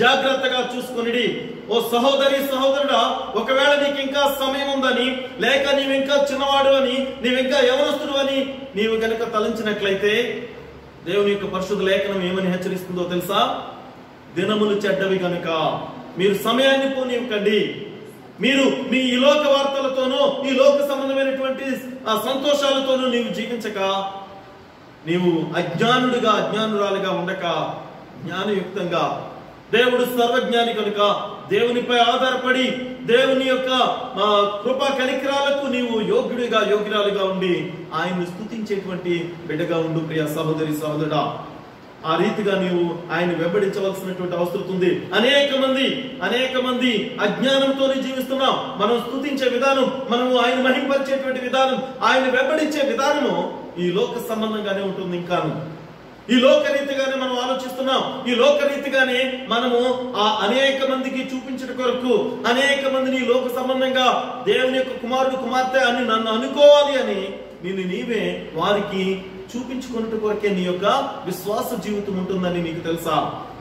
జాగ్రత్తగా చూసుకొనిడి. ఓ సహోదరి సహోదరుడా, ఒకవేళ నీకు ఇంకా సమయం ఉందని, లేక నీవింకా చిన్నవాడు అని, నీవింకా యవనస్తుడు అని నీవు గనక తలంచినట్లయితే దేవుని యొక్క పరిశుద్ధ లేఖనం ఏమని హెచ్చరిస్తుందో తెలుసా? దినములు చెడ్డవి గనుక మీరు సమయాన్ని పోనివ్వకండి. మీరు మీ ఈ లోక వార్తలతోనూ, ఈ లోక సంబంధమైనటువంటి ఆ సంతోషాలతోనూ నీవు జీవించక, నీవు అజ్ఞానురాలుగా ఉండక, జ్ఞానయుక్తంగా, దేవుడు సర్వజ్ఞాని కనుక దేవునిపై ఆధారపడి దేవుని యొక్క కృపా కనికరాలకు నీవు యోగ్యురాలుగా ఉండి ఆయన్ని స్తుతించేటువంటి బిడ్డగా ఉండు ప్రియ సహోదరి సహోదరుడా. ఆ రీతిగా నీవు ఆయన వెంబడించవలసినటువంటి అవసరం ఉంది. అనేక మంది అజ్ఞానంతోనే జీవిస్తున్నాం. మనం స్తుతించే విధానం, మనము ఆయన మహింపరిచేటువంటి విధానం, ఆయన వెంబడించే విధానము ఈ లోక సంబంధంగానే ఉంటుంది. ఇంకాను ఈ లోక రీతిగానే మనం ఆలోచిస్తున్నాం. ఈ లోక రీతిగానే మనము ఆ అనేక మందికి చూపించడం కొరకు, అనేక మందిని లోక సంబంధంగా దేవుని యొక్క కుమారుడు కుమార్తె అని నన్ను అనుకోవాలి అని నీవే వారికి చూపించుకున్నట్టు కొరకే నీ యొక్క విశ్వాస జీవితం ఉంటుందని నీకు తెలుసా?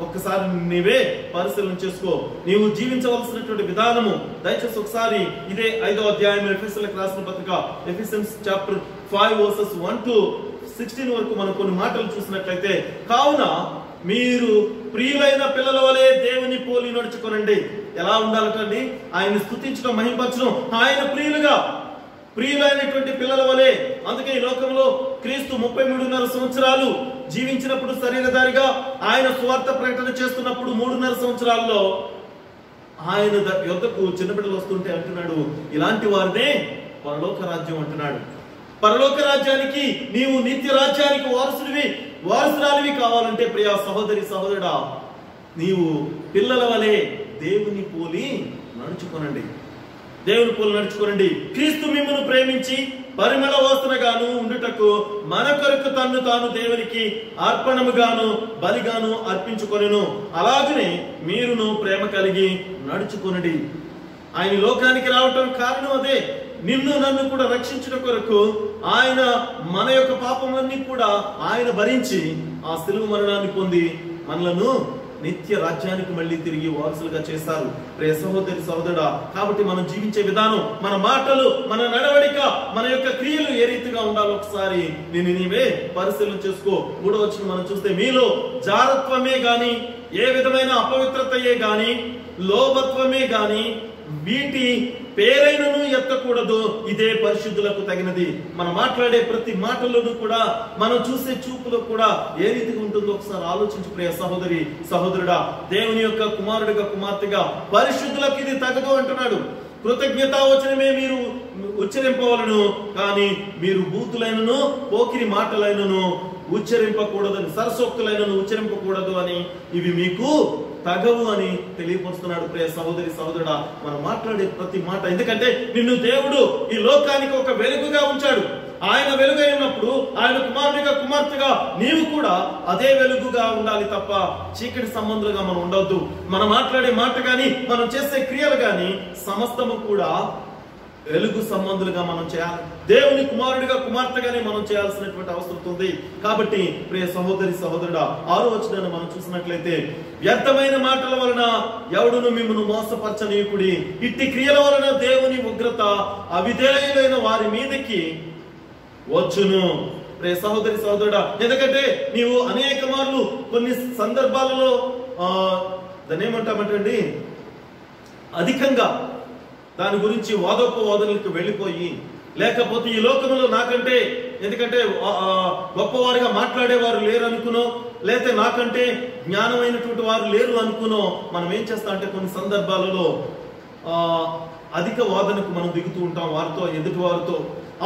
ఒక్కసారి నీవే పరిశీలన చేసుకో. నీవు జీవించవలసినటువంటి విధానము దయచేసి ఒకసారి ఇదే 5వ అధ్యాయం ఎఫెసీయులకు రాసిన పత్రిక, ఎఫెసియన్స్ చాప్టర్ 5 verses 1 to 16 వరకు మనం కొన్ని మాటలు చూసినట్లయితే, కావున మీరు ప్రియులైన పిల్లల వలె దేవుని పోలి నడుచుకోనండి. ఎలా ఉండాలటండి? ఆయన్ని స్తుతించడం, మహిమపరచడం, ఆయన ప్రియులైనటువంటి పిల్లల వలె. అందుకే ఈ లోకంలో క్రీస్తు 33.5 సంవత్సరాలు జీవించినప్పుడు శరీరధారిగా ఆయన స్వార్థ ప్రకటన చేస్తున్నప్పుడు 3.5 సంవత్సరాల్లో ఆయన యొద్దకు చిన్నపిల్లలు వస్తుంటే అంటున్నాడు, ఇలాంటి వారినే పరలోక రాజ్యం అంటున్నాడు. పరలోక రాజ్యానికి, నీవు నిత్య రాజ్యానికి వారసురాలివి కావాలంటే ప్రియ సహోదరి సహోదరుడా, నీవు పిల్లల వలె దేవుని పోలి నడుచుకోనండి. క్రీస్తు మిమ్మును ప్రేమించి పరిమళ వాసనగాను ఉండుటకు మన కొరకు తన్ను తాను దేవునికి అర్పణముగాను బలిగాను అర్పించుకొనెను. అలాగనే మీరును ప్రేమ కలిగి నడుచుకొనండి. ఆయన లోకానికి రావటం కారణం అదే. నిన్ను నన్ను కూడా రక్షించుట కొరకు ఆయన మన యొక్క పాపములన్నీ కూడా ఆయన భరించి ఆ శిలువ మరణాన్ని పొంది మనలను నిత్య రాజ్యానికి మళ్ళీ తిరిగి వారసులుగా చేశారు. ప్రియ సహోదరి సహోదరుడా, కాబట్టి మనం జీవించే విధానం, మన మాటలు, మన నడవడిక, మన యొక్క క్రియలు ఏ రీతిగా ఉండాలో ఒకసారి నిన్ను నీవే పరిశీలన చేసుకో. 3వ వచనం మనం చూస్తే, మీలో జారత్వమే గాని, ఏ విధమైన అపవిత్రతయే గాని, లోభత్వమే గాని వీటి పేరైనను ఎత్తకూడదు, ఇదే పరిశుద్ధులకు తగినది. మనం మాట్లాడే ప్రతి మాటలను కూడా, మనం చూసే చూపులో కూడా ఏ రీతిగా ఉంటుందో ఒకసారి ఆలోచించి ప్రియ సహోదరి సహోదరుడా, దేవుని యొక్క కుమారుడిగా కుమార్తెగా పరిశుద్ధులకు ఇది తగదు అంటున్నాడు. కృతజ్ఞతావచనమే మీరు ఉచ్చరింపవలను, కానీ మీరు బూతులైనను పోకిరి మాటలైనను ఉచ్చరింపకూడదని, సరసోక్తులైనను ఉచ్చరింపకూడదు అని, ఇవి మీకు తగవు అని తెలియపరుస్తున్నాడు. ప్రియ సహోదరి సహోదరుడా, మనం మాట్లాడే ప్రతి మాట, ఎందుకంటే నిన్ను దేవుడు ఈ లోకానికి ఒక వెలుగుగా ఉంచాడు. ఆయన వెలుగై ఉన్నప్పుడు ఆయన కుమారుడిగా కుమార్తెగా నీవు కూడా అదే వెలుగుగా ఉండాలి తప్ప చీకటి సంబంధులుగా మనం ఉండవద్దు. మనం మాట్లాడే మాట గాని, మనం చేసే క్రియలు గాని సమస్తము కూడా వెలుగు సంబంధులుగా మనం చేయాలి. దేవుని కుమారుడిగా కుమార్తెగానే మనం చేయాల్సినటువంటి అవసరం ఉంది. కాబట్టి ప్రియ సహోదరి సహోదరుడా, 6వ వచనాన్ని మనం చూసినట్లయితే, వ్యర్థమైన మాటల వలన ఎవడును మిమ్మును మోసపరచనీయుకుడి, ఇట్టి క్రియల వలన దేవుని ఉగ్రత అవిధేయులైన వారి మీదకి వచ్చును. ప్రియ సహోదరి సహోదరుడా, ఎందుకంటే నీవు అనేక మార్లు కొన్ని సందర్భాలలో దాన్ని ఏమంటామంటండి, అధికంగా దాని గురించి వాదోపవాదనలకు వెళ్ళిపోయి, లేకపోతే ఈ లోకంలో నాకంటే, ఎందుకంటే గొప్పవారిగా మాట్లాడేవారు లేరు అనుకునో, లేకపోతే నాకంటే జ్ఞానమైనటువంటి వారు లేరు అనుకునో, మనం ఏం చేస్తాం అంటే కొన్ని సందర్భాలలో అధిక వాదనకు మనం దిగుతూ ఉంటాం వారితో, ఎదుటి వారితో.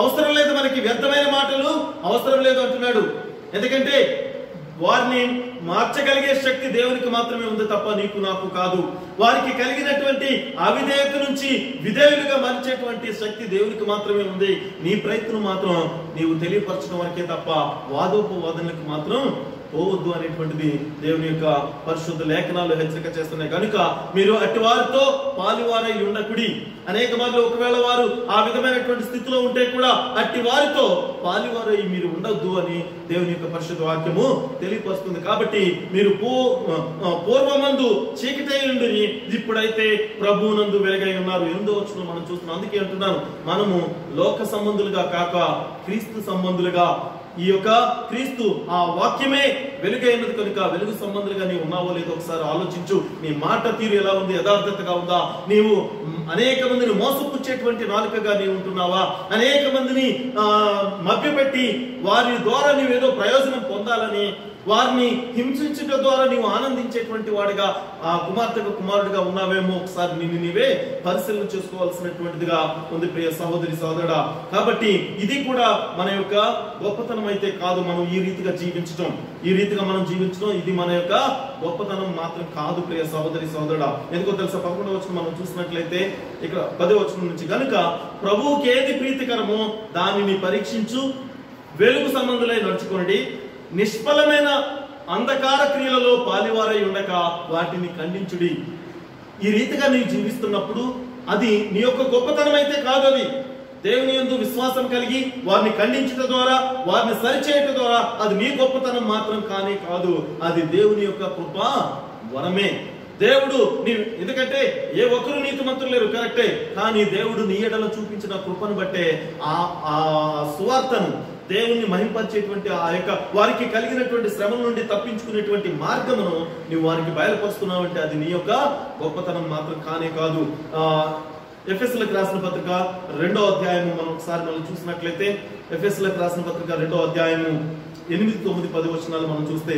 అవసరం లేదు, మనకి వ్యర్థమైన మాటలు అవసరం లేదు అంటున్నాడు. ఎందుకంటే వారిని మార్చగలిగే శక్తి దేవునికి మాత్రమే ఉంది తప్ప నీకు నాకు కాదు. వారికి కలిగినటువంటి అవిధేయత నుంచి విధేయులుగా మార్చేటువంటి శక్తి దేవునికి మాత్రమే ఉంది. నీ ప్రయత్నం మాత్రం నీవు తెలియపరచడం వరకే తప్ప వాదోపవాదనలకు మాత్రం పోవద్దు అనేటువంటిది దేవుని యొక్క పరిశుద్ధ లేఖనాలు హెచ్చరిక చేస్తున్నాయి. కనుక మీరు అట్టి వారితో పాలివారై ఉండకుడి. అనేక మార్లు ఒకవేళ వారు ఆ విధమైనటువంటి స్థితిలో ఉంటే కూడా అట్టి వారితో పాలివారై మీరు ఉండొద్దు అని దేవుని యొక్క పరిశుద్ధ వాక్యము తెలియపరుస్తుంది. కాబట్టి మీరు పూర్వమందు చీకటై ఉండిరి, ఇప్పుడైతే ప్రభువునందు వెలుగై ఉన్నారు. 8వ వచనం మనం చూస్తున్నాం. అందుకే అంటున్నాను, మనము లోక సంబంధులుగా కాక క్రీస్తు సంబంధులుగా, ఈ యొక్క క్రీస్తు ఆ వాక్యమే వెలుగైనది కనుక వెలుగు సంబంధులుగా నీవు ఉన్నావో లేదో ఒకసారి ఆలోచించు. నీ మాట తీరు ఎలా ఉంది? యథార్థతగా ఉందా? నీవు అనేక మందిని మోసపుచ్చేటువంటి నాలుకగా నీవు ఉంటున్నావా? అనేక మందిని మభ్యపెట్టి వారి ద్వారా నీవేదో ప్రయోజనం పొందాలని, వారిని హింసించడం ద్వారా నీవు ఆనందించేటువంటి వాడిగా, ఆ కుమార్తెకు కుమారుడిగా ఉన్నావేమో ఒకసారి నిన్ను నీవే పరిశీలన చేసుకోవాల్సినటువంటిదిగా ఉంది ప్రియ సహోదరి సహోదరుడా. కాబట్టి ఇది కూడా మన యొక్క గొప్పతనం అయితే కాదు. మనం ఈ రీతిగా మనం జీవించడం ఇది మన యొక్క గొప్పతనం మాత్రం కాదు ప్రియ సహోదరి సహోదరుడా. ఎందుకో తెలుసా? 11వ వచనం మనం చూసినట్లయితే ఇక్కడ 10వ వచనం నుంచి, కనుక ప్రభువుకి ఏది ప్రీతికరమో దానిని పరీక్షించు, వెలుగు సంబంధులై నడుచుకోండి, నిష్ఫలమైన అంధకార క్రియలలో పాలివారై ఉండక వాటిని ఖండించుడి. ఈ రీతిగా నీవు జీవిస్తున్నప్పుడు అది నీ యొక్క గొప్పతనం అయితే కాదు. అది దేవుని యందు విశ్వాసం కలిగి వారిని ఖండించడం ద్వారా, వారిని సరిచేయటం ద్వారా అది నీ గొప్పతనం మాత్రం కానే కాదు. అది దేవుని యొక్క కృప వరమే. దేవుడు ఎందుకంటే ఏ ఒక్కరు నీతిమంతులు లేరు, కరెక్టే. కానీ దేవుడు నీ ఎడల చూపించిన కృపను బట్టే ఆ సువార్తను, దేవుణ్ణి మహింపరిచేటువంటి ఆ యొక్క వారికి కలిగినటువంటి శ్రమల నుండి తప్పించుకునేటువంటి మార్గమును నువ్వు వారికి బయలుపరుస్తున్నావంటే అది నీ యొక్క గొప్పతనం మాత్రం కానే కాదు. ఎఫెసీయులకు రాసిన పత్రిక 2వ అధ్యాయము మనం ఒకసారి మనం చూసినట్లయితే, ఎఫెసీయులకు రాసిన పత్రిక 2వ అధ్యాయము 8, 9, 10 వచనాలు మనం చూస్తే,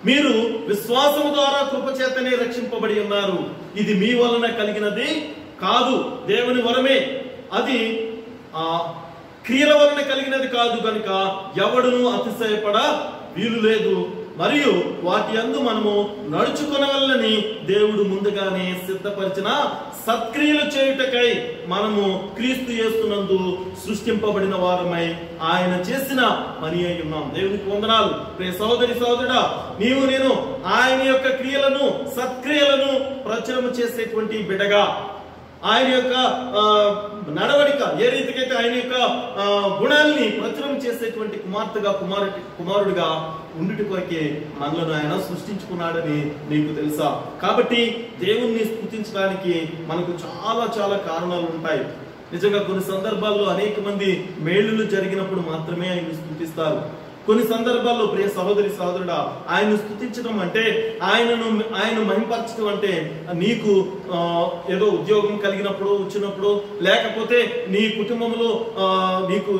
మీరు విశ్వాసము ద్వారా కృపచేతనే రక్షింపబడి ఉన్నారు, ఇది మీ వలన కలిగినది కాదు, దేవుని వరమే, అది క్రియల వలన కలిగినది కాదు, కనుక ఎవడును అతిశయపడ వీలు లేదు. మరియు వాటి యందు మనము నడుచుకొనవలెనని దేవుడు ముందుగానే సిద్ధపరిచిన సత్క్రియలు చేయుటకై మనము క్రీస్తు యేసునందు సృష్టింపబడిన వారమై ఆయన చేసిన పని అయి ఉన్నాం. దేవునికి వందనాలు. ప్రియ సహోదరి సహోదరుడా, నీవు నేను ఆయన యొక్క క్రియలను, సత్క్రియలను ప్రచురము చేసేటువంటి బిడ్డగా, ఆయన యొక్క నడవడిక ఏ రీతికైతే ఆయన యొక్క గుణాలని ప్రచురం చేసేటువంటి కుమార్తెగా, కుమారుడిగా ఉండుట కొరకే మనలను ఆయన సృష్టించుకున్నాడని నీకు తెలుసా? కాబట్టి దేవుణ్ణి స్తుతించడానికి మనకు చాలా చాలా కారణాలు ఉంటాయి. నిజంగా కొన్ని సందర్భాల్లో అనేక మంది మేలులు జరిగినప్పుడు మాత్రమే ఆయన స్తుతిస్తారు. కొన్ని సందర్భాల్లో ప్రియ సహోదరి సహోదరుడా, ఆయన్ను స్తుతించడం అంటే, ఆయన మహింపరచడం అంటే, నీకు ఏదో ఉద్యోగం కలిగినప్పుడు వచ్చినప్పుడు, లేకపోతే నీ కుటుంబంలో నీకు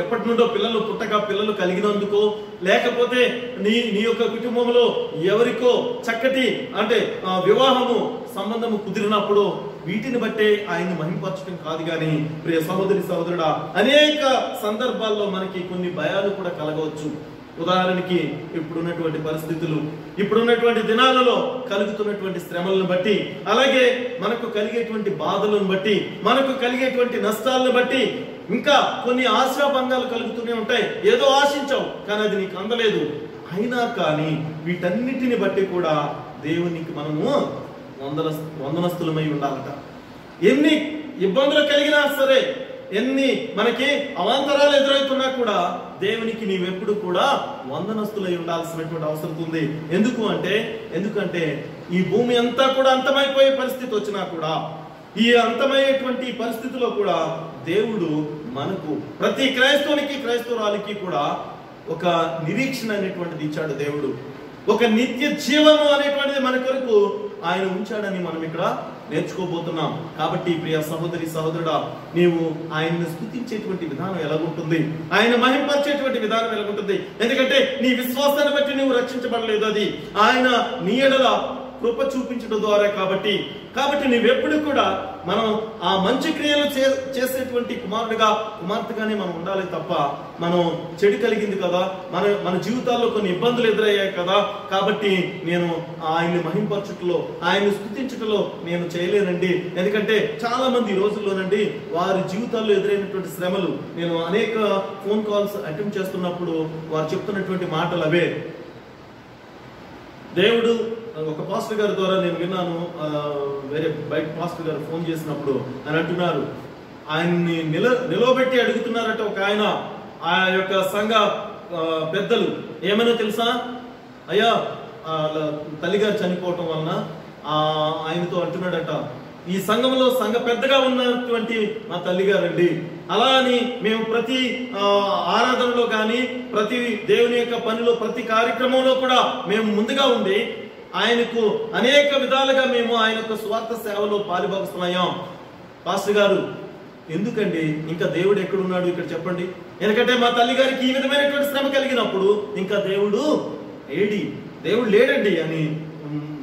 ఎప్పటి నుండో పిల్లలు కలిగినందుకో, లేకపోతే నీ యొక్క కుటుంబంలో ఎవరికో చక్కటి అంటే వివాహము సంబంధము కుదిరినప్పుడు, వీటిని బట్టే ఆయన్ని మహింపరచడం కాదు. కానీ ప్రియ సహోదరి సహోదరుడా, అనేక సందర్భాల్లో మనకి కొన్ని భయాలు కూడా కలగవచ్చు. ఉదాహరణకి ఇప్పుడున్నటువంటి పరిస్థితులు, ఇప్పుడున్నటువంటి దినాలలో కలుగుతున్నటువంటి శ్రమలను బట్టి, అలాగే మనకు కలిగేటువంటి బాధలను బట్టి, మనకు కలిగేటువంటి నష్టాలను బట్టి, ఇంకా కొన్ని ఆశాభంగాలు కలుగుతూనే ఉంటాయి. ఏదో ఆశించావు కానీ అది నీకు అందలేదు. అయినా కానీ వీటన్నిటిని బట్టి కూడా దేవునికి మనము వందనస్తులమై ఉండాలట. ఎన్ని ఇబ్బందులు కలిగినా సరే, ఎన్ని మనకి అవాంతరాలు ఎదురవుతున్నా కూడా దేవునికి నీవెప్పుడు కూడా వందనస్తులై ఉండాల్సినటువంటి అవసరం ఉంది. ఎందుకంటే ఈ భూమి అంతా కూడా అంతమైపోయే పరిస్థితి వచ్చినా కూడా, ఈ అంతమయ్యేటువంటి పరిస్థితిలో కూడా దేవుడు మనకు, ప్రతి క్రైస్తవునికి క్రైస్తవురాలికి కూడా ఒక నిరీక్షణ అనేటువంటిది ఇచ్చాడు. దేవుడు ఒక నిత్య జీవము అనేటువంటిది మన కొరకు ఆయన ఉంచాడని మనం ఇక్కడ నేర్చుకోబోతున్నాం. కాబట్టి ప్రియ సహోదరి సహోదరుడా, నీవు ఆయన్ని స్తుతించేటువంటి విధానం ఎలాగుంటుంది, ఆయన మహింపరిచేటువంటి విధానం ఎలాగుంటుంది? ఎందుకంటే నీ విశ్వాసాన్ని బట్టి నువ్వు రక్షించబడలేదు, అది ఆయన నీ ఎడల కృప చూపించడం ద్వారా. కాబట్టి నువ్వెప్పుడు కూడా మనం ఆ మంచి క్రియలు చేసేటువంటి కుమార్తెగానే మనం ఉండాలి తప్ప, మనం చెడు కలిగింది కదా, మన జీవితాల్లో కొన్ని ఇబ్బందులు ఎదురయ్యాయి కదా, కాబట్టి నేను ఆయన్ని మహింపరచుటలో, ఆయన్ని స్తుతించుటలో నేను చేయలేనండి. ఎందుకంటే చాలా మంది ఈ రోజుల్లోనండి వారి జీవితాల్లో ఎదురైనటువంటి శ్రమలు, నేను అనేక ఫోన్ కాల్స్ అటెంప్ట్ చేస్తున్నప్పుడు వారు చెప్తున్నటువంటి మాటలు అవే. దేవుడు ఒక పాస్టర్ గారి ద్వారా నేను విన్నాను, వేరే బయట పాస్టర్ గారు ఫోన్ చేసినప్పుడు ఆయన అంటున్నారు, ఆయన్ని నిలవబెట్టి అడుగుతున్నారట ఒక ఆయన, ఆ యొక్క సంఘ పెద్దలు ఏమైనా తెలుసా, అయ్యా తల్లిగారు చనిపోవటం వలన ఆయనతో అంటున్నాడట, ఈ సంఘంలో సంఘ పెద్దగా ఉన్నటువంటి మా తల్లిగారండి, అలా అని మేము ప్రతి ఆరాధనలో కానీ, ప్రతి దేవుని యొక్క పనిలో, ప్రతి కార్యక్రమంలో కూడా మేము ముందుగా ఉండి ఆయనకు అనేక విధాలుగా మేము ఆయన యొక్క స్వార్థ సేవలో పాలుభాగస్తున్నాం. పాస్టర్ గారు ఎందుకండి, ఇంకా దేవుడు ఎక్కడున్నాడు ఇక్కడ చెప్పండి? ఎందుకంటే మా తల్లి గారికి ఈ విధమైనటువంటి శ్రమ కలిగినప్పుడు ఇంకా దేవుడు లేడండి అని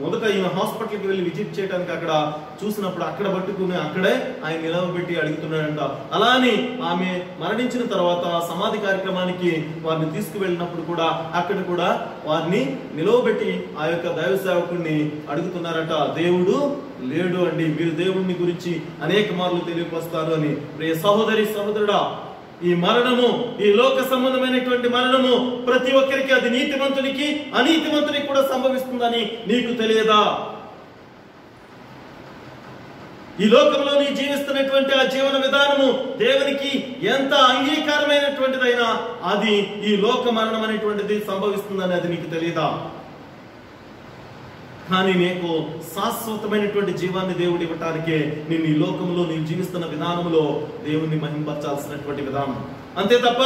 మొదట ఈయన హాస్పిటల్కి వెళ్ళి విజిట్ చేయడానికి అక్కడ చూసినప్పుడు అక్కడ పట్టుకుని అక్కడే ఆయన నిలవబెట్టి అడుగుతున్నాడంట. అలా అని ఆమె మరణించిన తర్వాత సమాధి కార్యక్రమానికి వారిని తీసుకువెళ్ళినప్పుడు కూడా అక్కడ కూడా వారిని నిలవబెట్టి ఆ యొక్క దైవ సేవకుడిని అడుగుతున్నారట, దేవుడు లేడు అండి, మీరు దేవుడిని గురించి అనేక మార్లు తెలియపరుస్తారు అని. ప్రియ సహోదరి సహోదరుడా, ఈ మరణము, ఈ లోక సంబంధమైనటువంటి మరణము ప్రతి ఒక్కరికి, అది నీతిమంతునికి అనీతిమంతునికి కూడా సంభవిస్తుందని నీకు తెలియదా? ఈ లోకంలో నీ జీవిస్తున్నటువంటి ఆ జీవన విధానము దేవునికి ఎంత అంగీకారమైనటువంటిదైనా అది ఈ లోక మరణం అనేటువంటిది సంభవిస్తుందని అది నీకు తెలియదా? కానీ నీకు శాశ్వతమైనటువంటి జీవాన్ని దేవుడు ఇవ్వటానికే నేను ఈ లోకంలో నేను జీవిస్తున్న విధానంలో దేవుణ్ణి మహింపరచాల్సినటువంటి విధానం. అంతే తప్ప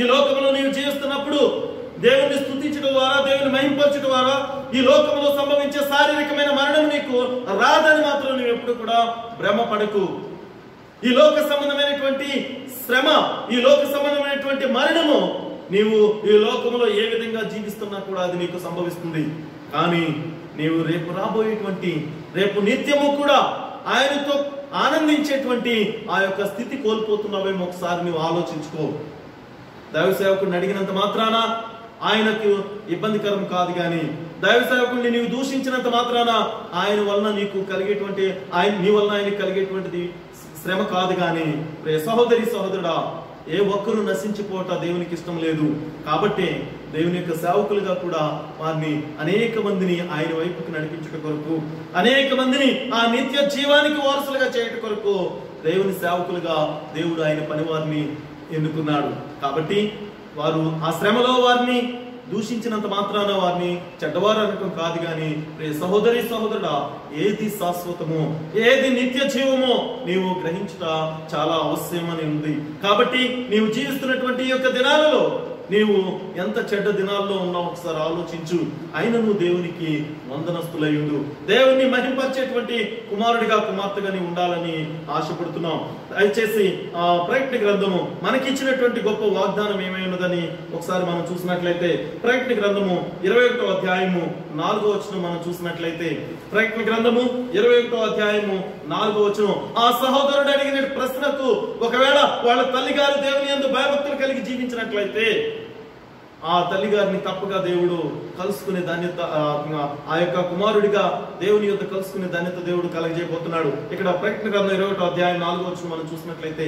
ఈ లోకంలో నీవు జీవిస్తున్నప్పుడు దేవుని స్తుతించడం ద్వారా, దేవుని మహింపరచడం ద్వారా ఈ లోకంలో సంభవించే శారీరకమైన మరణం నీకు రాదని మాత్రం నువ్వు ఎప్పుడు కూడా భ్రమపడకు. ఈ లోక సంబంధమైనటువంటి శ్రమ, ఈ లోక సంబంధమైనటువంటి మరణము నీవు ఈ లోకంలో ఏ విధంగా జీవిస్తున్నా కూడా అది నీకు సంభవిస్తుంది. కానీ నీవు రేపు రాబోయేటువంటి, రేపు నిత్యము కూడా ఆయనతో ఆనందించేటువంటి ఆ యొక్క స్థితి కోల్పోతున్నావేమో ఒకసారి నువ్వు ఆలోచించుకో. దైవ సేవకుడిని అడిగినంత మాత్రాన ఆయనకు ఇబ్బందికరం కాదు, కానీ దైవ సేవకుడిని నీవు దూషించినంత మాత్రాన ఆయన వలన నీకు కలిగేటువంటి, నీ వలన ఆయనకు కలిగేటువంటిది శ్రమ కాదు. కానీ సహోదరి సహోదరుడా, ఏ ఒక్కరూ నశించిపోవట దేవునికి ఇష్టం లేదు. కాబట్టి దేవుని యొక్క సేవకులుగా కూడా వారిని అనేక మందిని ఆయన వైపుకి నడిపించట కొరకు, అనేక మందిని ఆ నిత్య జీవానికి వారసులుగా చేయట కొరకు దేవుని సేవకులుగా దేవుడు ఆయన పని వారిని ఎన్నుకున్నాడు. కాబట్టి వారు ఆ శ్రమలో వారిని దూషించినంత మాత్రాన వారిని చెడ్డవారు అనటం కాదు. కానీ సహోదరి సహోదరుడా, ఏది శాశ్వతమో, ఏది నిత్య జీవమో నీవు గ్రహించుట చాలా అవశ్యమని ఉంది. కాబట్టి నీవు జీవిస్తున్నటువంటి ఈ యొక్క దినాలలో నీవు ఎంత చెడ్డ దినాల్లో ఉన్నావు ఒకసారి ఆలోచించు. అయినను దేవునికి వందనస్తులయ్యుండు, దేవుణ్ణి మహింపరిచేటువంటి కుమారుడిగా, కుమార్తెగా నీవు ఉండాలని ఆశపడుతున్నాం. దయచేసి ప్రకటన గ్రంథము మనకిచ్చినటువంటి గొప్ప వాగ్దానం ఏమై ఉన్నదని ఒకసారి మనం చూసినట్లయితే, ప్రకటన గ్రంథము 21వ అధ్యాయము 4వ వచనం మనం చూసినట్లయితే, ప్రకటన గ్రంథము 21వ అధ్యాయము 4వ వచనం, ఆ సహోదరుడు అడిగిన ప్రశ్నకు ఒకవేళ వాళ్ళ తల్లిగారు దేవుని యందు భయభక్తులు కలిగి జీవించినట్లయితే ఆ తల్లిగారిని తప్పగా దేవుడు కలుసుకునే ధన్యత, ఆ యొక్క కుమారుడిగా దేవుని యొక్క కలుసుకునే ధన్యత దేవుడు కలగజేయబోతున్నాడు. ఇక్కడ ప్రకటన గ్రంథం 21వ అధ్యాయం 4వ వచనం మనం చూసినట్లయితే,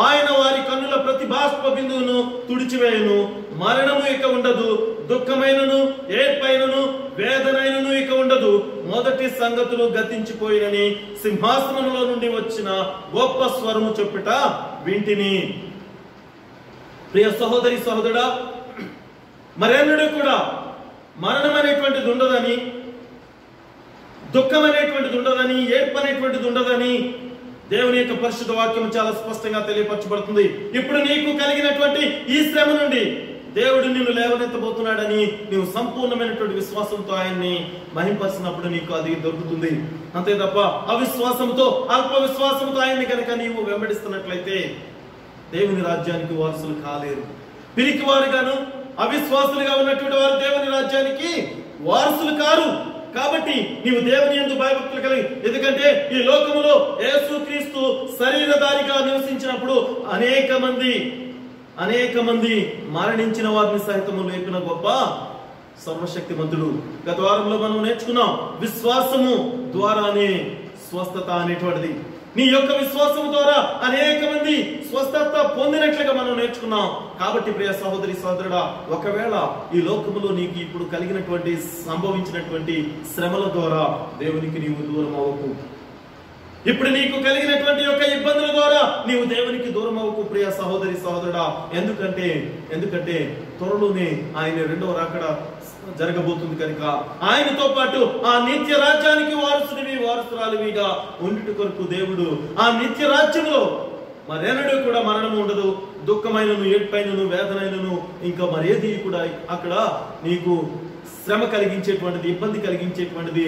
ఆయన వారి కన్నుల ప్రతి బాష్ప బిందువును తుడిచివేయును, మరణము ఇక ఉండదు, దుఃఖమైనను ఏడ్పైనను వేదనైనను ఇక ఉండదు, మొదటి సంగతులు గతించిపోయినని సింహాసనంలో నుండి వచ్చిన గొప్ప స్వరము చెప్పుట వింటిని. ప్రియ సహోదరి సహోదరుడా, మరెన్నడూ కూడా మరణం అనేటువంటిది ఉండదని, దుఃఖం అనేటువంటిది ఉండదని, ఏడ్పు అనేటువంటిది ఉండదని దేవుని యొక్క పరిశుద్ధ వాక్యం చాలా స్పష్టంగా తెలియపరచబడుతుంది. ఇప్పుడు నీకు కలిగినటువంటి ఈ శ్రమ నుండి దేవుడు నిన్ను లేవనెత్తబోతున్నాడని నీవు సంపూర్ణమైనటువంటి విశ్వాసంతో ఆయన్ని మహింపరిచినప్పుడు నీకు అది దొరుకుతుంది. అంతే తప్ప అవిశ్వాసంతో, అల్ప విశ్వాసంతో ఆయన్ని కనుక నీవు వెంబడిస్తున్నట్లయితే దేవుని రాజ్యానికి వారసులు కాలేరు. పిరికి వారుగాను అవిశ్వాసులుగా ఉన్నటువంటి వారు దేవుని రాజ్యానికి వారసులు కారు. కాబట్టి నీవు దేవుని యందు భయభక్తులు కలిగి, ఎందుకంటే ఈ లోకములో యేసుక్రీస్తు శరీరధారిగా నివసించినప్పుడు అనేక మంది మరణించిన వారిని సహితము లేపిన గొప్ప సర్వశక్తిమంతుడు. గత వారంలో మనం నేర్చుకున్నాం, విశ్వాసము ద్వారానే స్వస్థత అనేటువంటిది. నీ యొక్క విశ్వాసం ద్వారా అనేక మంది స్వస్థత పొందినట్లుగా మనం నేర్చుకున్నాం. కాబట్టి ప్రియ సహోదరి సహోదరుడా, ఒకవేళ ఈ లోకములో నీకు ఇప్పుడు కలిగినటువంటి, సంభవించినటువంటి శ్రమల ద్వారా దేవునికి నీవు దూరం అవ్వకు. ఇప్పుడు నీకు కలిగినటువంటి యొక్క ఇబ్బందుల ద్వారా నీవు దేవునికి దూరం అవ్వకు ప్రియ సహోదరి సహోదరుడా. ఎందుకంటే త్వరలోనే ఆయన రెండవ రాకడ జరగబోతుంది కనుక ఆయనతో పాటు ఆ నిత్య రాజ్యానికి వారసుడివి, వారసురాలివిగా ఉండుట కొరకు దేవుడు ఆ నిత్య రాజ్యంలో మరెన్నడూ కూడా మరణము ఉండదు, దుఃఖమైనను ఏడ్పైనను వేదనైనను ఇంకా మరేది కూడా అక్కడ నీకు శ్రమ కలిగించేటువంటిది, ఇబ్బంది కలిగించేటువంటిది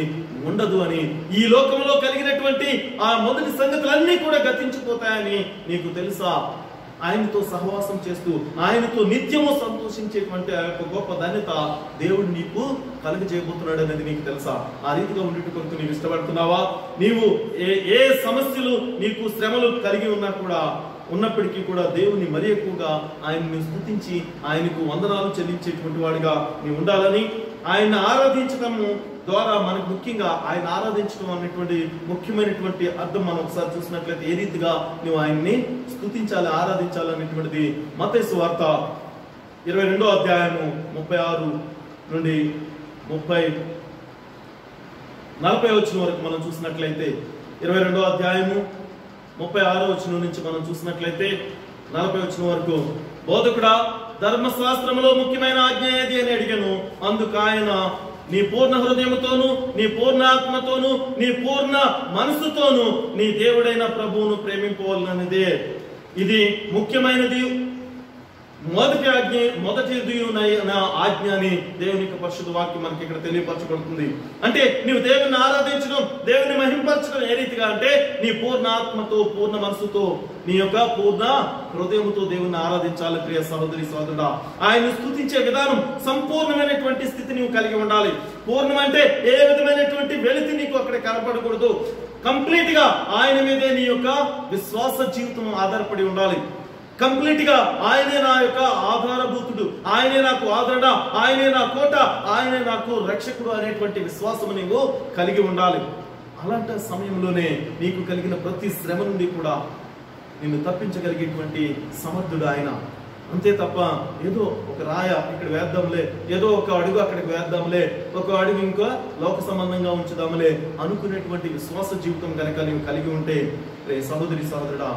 ఉండదు అని, ఈ లోకంలో కలిగినటువంటి ఆ మొదటి సంగతులన్నీ కూడా గతించిపోతాయని నీకు తెలుసా? ఆయనతో సహవాసం చేస్తూ ఆయనతో నిత్యము సంతోషించేటువంటి ఆ యొక్క గొప్ప ధన్యత దేవుడు నీకు కలుగజేయబోతున్నాడు అనేది నీకు తెలుసా? ఆ రీతిగా ఉండేట కొరకు నీవు ఇష్టపడుతున్నావా? నీవు ఏ సమస్యలు నీకు శ్రమలు కలిగి ఉన్నప్పటికీ కూడా దేవుని మరి ఎక్కువగా ఆయన్ని స్తుతించి ఆయనకు వందనాలు చెల్లించేటువంటి వాడిగా నీవు ఉండాలని, ఆయన ఆరాధించడము ద్వారా మనకు ముఖ్యంగా ఆయన ఆరాధించడం అనేటువంటి ముఖ్యమైనటువంటి అర్థం మనం ఒకసారి చూసినట్లయితే ఏ రీతిగా నువ్వు ఆయన్ని స్తుతించాలి, ఆరాధించాలి అనేటువంటిది మత్తయి సువార్త 22వ అధ్యాయము 36 నుండి 40 వచనం వరకు మనం చూసినట్లయితే, 22వ అధ్యాయము 36వ వచనం నుంచి మనం చూసినట్లయితే 40 వచనం వరకు, బోధకుడా ధర్మశాస్త్రములో ముఖ్యమైన ఆజ్ఞ ఏది అని అడిగాను. అందుకు ఆయన, నీ పూర్ణ హృదయముతోను, నీ పూర్ణ ఆత్మతోను, నీ పూర్ణ మనసుతోను నీ దేవుడైన ప్రభువును ప్రేమింపవలనదే. ఇది ముఖ్యమైనది, మొదటి ఆజ్ఞ అని దేవుని యొక్క పరిశుద్ధ వాక్యం మనకి ఇక్కడ తెలియపరచబడుతుంది. అంటే నీవు దేవుని ఆరాధించడం, దేవుని మహింపరచడం ఏ రీతిగా అంటే నీ పూర్ణ ఆత్మతో, పూర్ణ మనసుతో, నీ యొక్క పూర్ణ హృదయముతో దేవుని ఆరాధించాలి. ప్రియ సహోదరి సహోదరుడా, ఆయన స్తుతించే విధానం సంపూర్ణమైనటువంటి స్థితి నీవు కలిగి ఉండాలి. పూర్ణం అంటే ఏ విధమైనటువంటి వెలితి నీకు అక్కడ కనపడకూడదు. కంప్లీట్ గా ఆయన మీదే నీ యొక్క విశ్వాస జీవితం ఆధారపడి ఉండాలి. కంప్లీట్ గా ఆయనే నా యొక్క ఆధారభూతుడు, ఆయనే నాకు ఆదరణ, ఆయనే నా కోట, ఆయనే నాకు రక్షకుడు అనేటువంటి విశ్వాసం నీవు కలిగి ఉండాలి. అలాంటి సమయంలోనే నీకు కలిగిన ప్రతి శ్రమ నుండి కూడా నిన్ను తప్పించగలిగేటువంటి సమర్థుడు ఆయన. అంతే తప్ప ఏదో ఒక రాయ ఇక్కడ వేద్దాంలే, ఏదో ఒక అడుగు అక్కడికి వేద్దాంలే, ఒక అడుగు ఇంకా లోక సంబంధంగా ఉంచుదాంలే అనుకునేటువంటి విశ్వాస జీవితం కనుక నీవు కలిగి ఉంటే సహోదరి సహోదరుడా,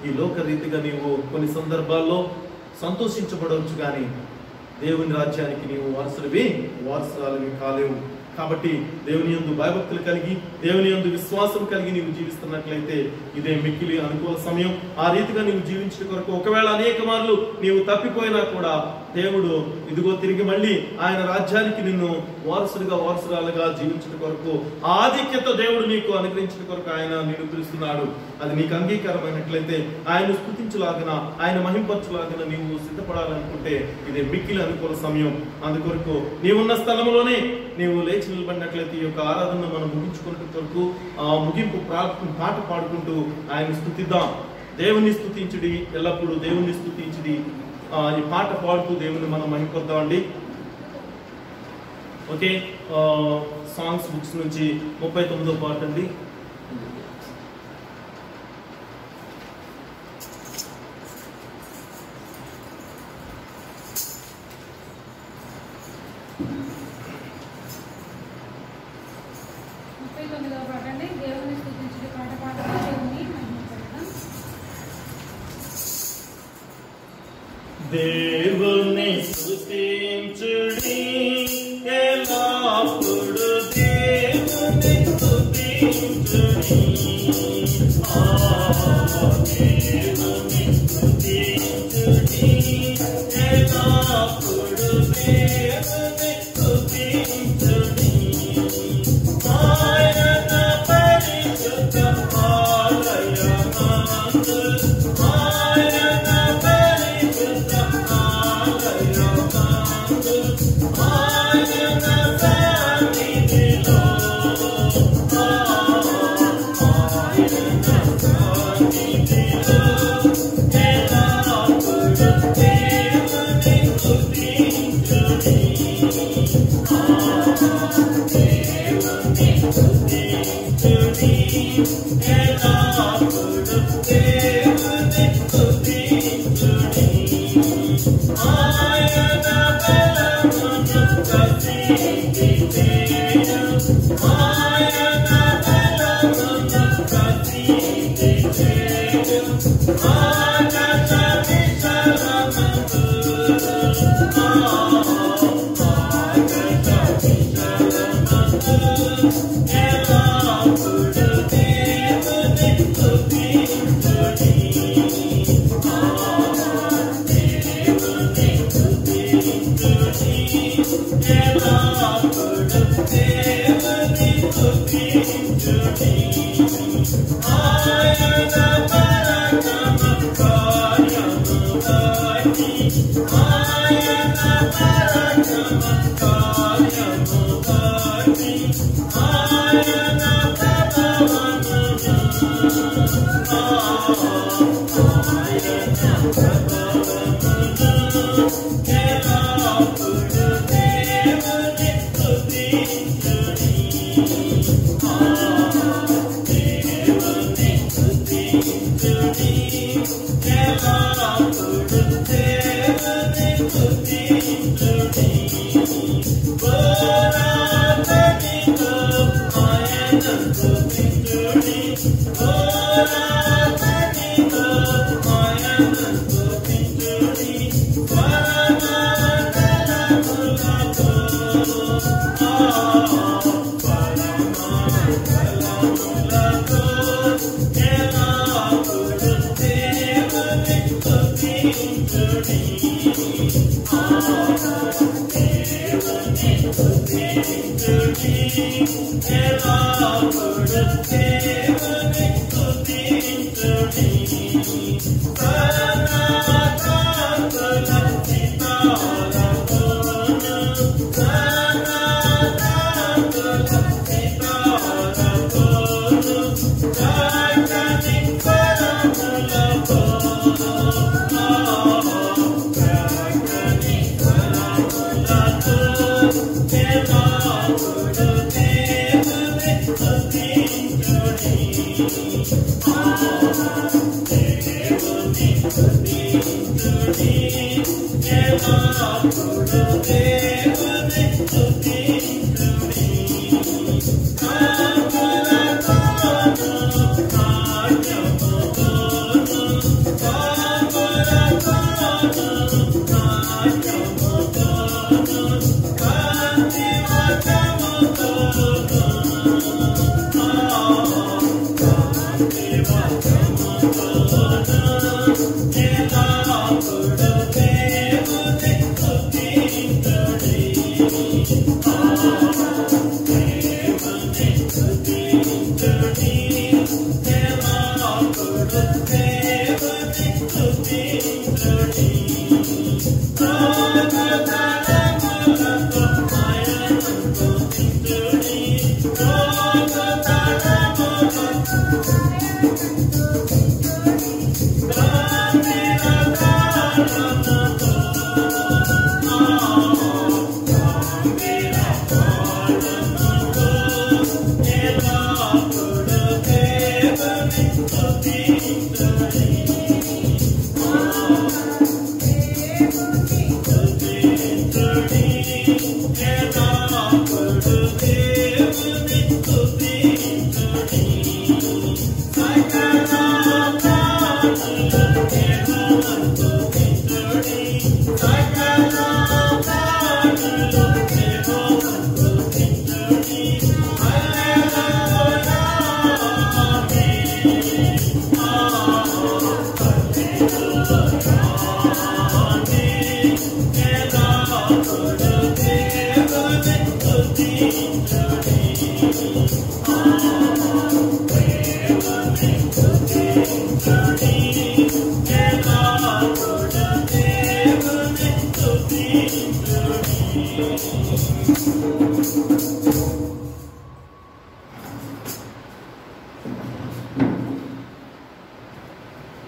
ఈ లోక రీతిగా నీవు కొన్ని సందర్భాల్లో సంతోషించబడవచ్చు, కానీ దేవుని రాజ్యానికి నీవు వారసురాలివి కాలేవు. కాబట్టి దేవుని యందు భయభక్తులు కలిగి, దేవుని యందు విశ్వాసం కలిగి నీవు జీవిస్తున్నట్లయితే ఇదే మిక్కిలి అనుకూల సమయం. ఆ రీతిగా నీవు జీవించడం కొరకు ఒకవేళ అనేక మార్లు నీవు తప్పిపోయినా కూడా దేవుడు ఇదిగో తిరిగి మళ్ళీ ఆయన రాజ్యానికి నిన్ను వారసురాలుగా జీవించడం కొరకు, ఆధిక్యత దేవుడు నీకు అనుగ్రహించడం కొరకు ఆయన నిన్ను పిలుస్తున్నాడు. అది నీకు అంగీకారమైనట్లయితే, ఆయన స్తుతించలాగిన, ఆయన మహింపరచలాగిన నీవు సిద్ధపడాలనుకుంటే ఇదే మిక్కిలి అనుకూల సమయం. అందుకొరకు నీవున్న స్థలంలోనే నీవు లేచి నిలబడినట్లయితే ఈ యొక్క ఆరాధన మనం ముగించుకునే కొరకు ముగింపు పాట పాడుకుంటూ ఆయన స్తుతిద్దాం. దేవుని స్తుతించుడి, ఎల్లప్పుడూ దేవుని స్తుతించుడి. ఈ పాట పాడుతూ దేవుని మనం మహింపొద్దామండి. ఓకే, సాంగ్స్ బుక్స్ నుంచి 39వ పాట అండి. దేవుని స్తుతించుడి పాట పాడుతూ దేవుని మహిమపడదాం. దేవుని స్తుతించుడి, ఎల్లప్పుడు దేవుని స్తుతించుడి. దేవుని స్తుతించుడి, ఎల్లప్పుడు దేవుని స్తుతించుడి. ఆయన పరిశుద్ధ ఆలయమందు, ఆయన పరిశుద్ధ ఆలయమందు, ఆయన సన్నిధిలో, ఆయన సన్నిధిలో ఎల్లప్పుడు దేవుని స్తుతించుడి. దేవుని స్తుతించుడి, ఎల్లప్పుడు దేవుని స్తుతించుడి. ఆయన బలమును ప్రసిద్ధిచేయు, ఆయన బలమును ప్రసిద్ధిచేయు. ఆకాశ విశాలమందు, ఎల్లప్పుడు దేవుని స్తుతించుడి. దేవుని స్తుతించుడి, ఎల్లప్పుడు దేవుని స్తుతించుడి. ఆయన పరాక్రమ కార్యము బట్టి, ఆయన పరాక్రమ కార్యము బట్టి, ఆయన ప్రభావమును, ఎల్లప్పుడు దేవుని స్తుతించుడి. దేవుని స్తుతించుడి, ఎల్లప్పుడు దేవుని స్తుతించుడి.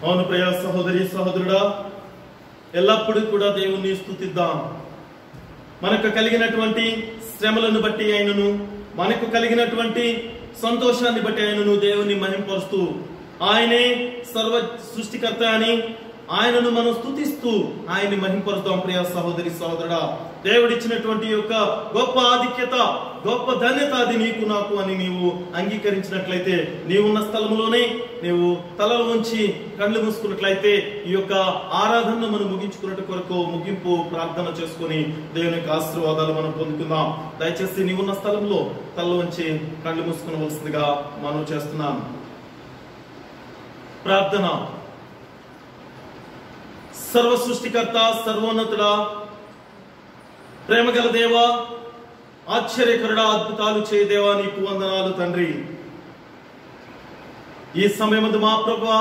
అవును ప్రియ సహోదరి సహోదరుడా, ఎల్లప్పుడూ కూడా దేవుణ్ణి స్తుతిద్దాం. మనకు కలిగినటువంటి శ్రమలను బట్టి ఆయనను, మనకు కలిగినటువంటి సంతోషాన్ని బట్టి ఆయనను దేవుని మహింపరుస్తూ, ఆయనే సర్వ సృష్టికర్త అని ఆయనను మనం స్తుతిస్తూ ఆయన్ని మహింపరుస్తాం. ప్రియ సహోదరి సహోదరుడా, దేవుడిచ్చినటువంటి యొక్క గొప్ప ఆధిక్యత, గొప్ప ధన్యత అది నీకు నాకు అని నీవు అంగీకరించినట్లయితే, నీవున్న స్థలంలోనే నీవు తలలు ఉంచి కళ్ళు మూసుకున్నట్లయితే ఈ యొక్క ఆరాధనను మనం ముగించుకున్నట్టు కొరకు ముగింపు ప్రార్థన చేసుకుని దేవుని యొక్క ఆశీర్వాదాలు మనం పొందుకుందాం. దయచేసి నీవున్న స్థలంలో తలలు ఉంచి కళ్ళు మూసుకునవలసిందిగా మనం చేస్తున్నాం. ప్రార్థన. సర్వ సృష్టికర్త, సర్వోన్నతుడా, ప్రేమగల దేవా, ఆశ్చర్యకరుడా, అద్భుతాలు చేయ దేవా, నీకు వందనాలు తండ్రి. ఈ సమయమందు మా ప్రభువా,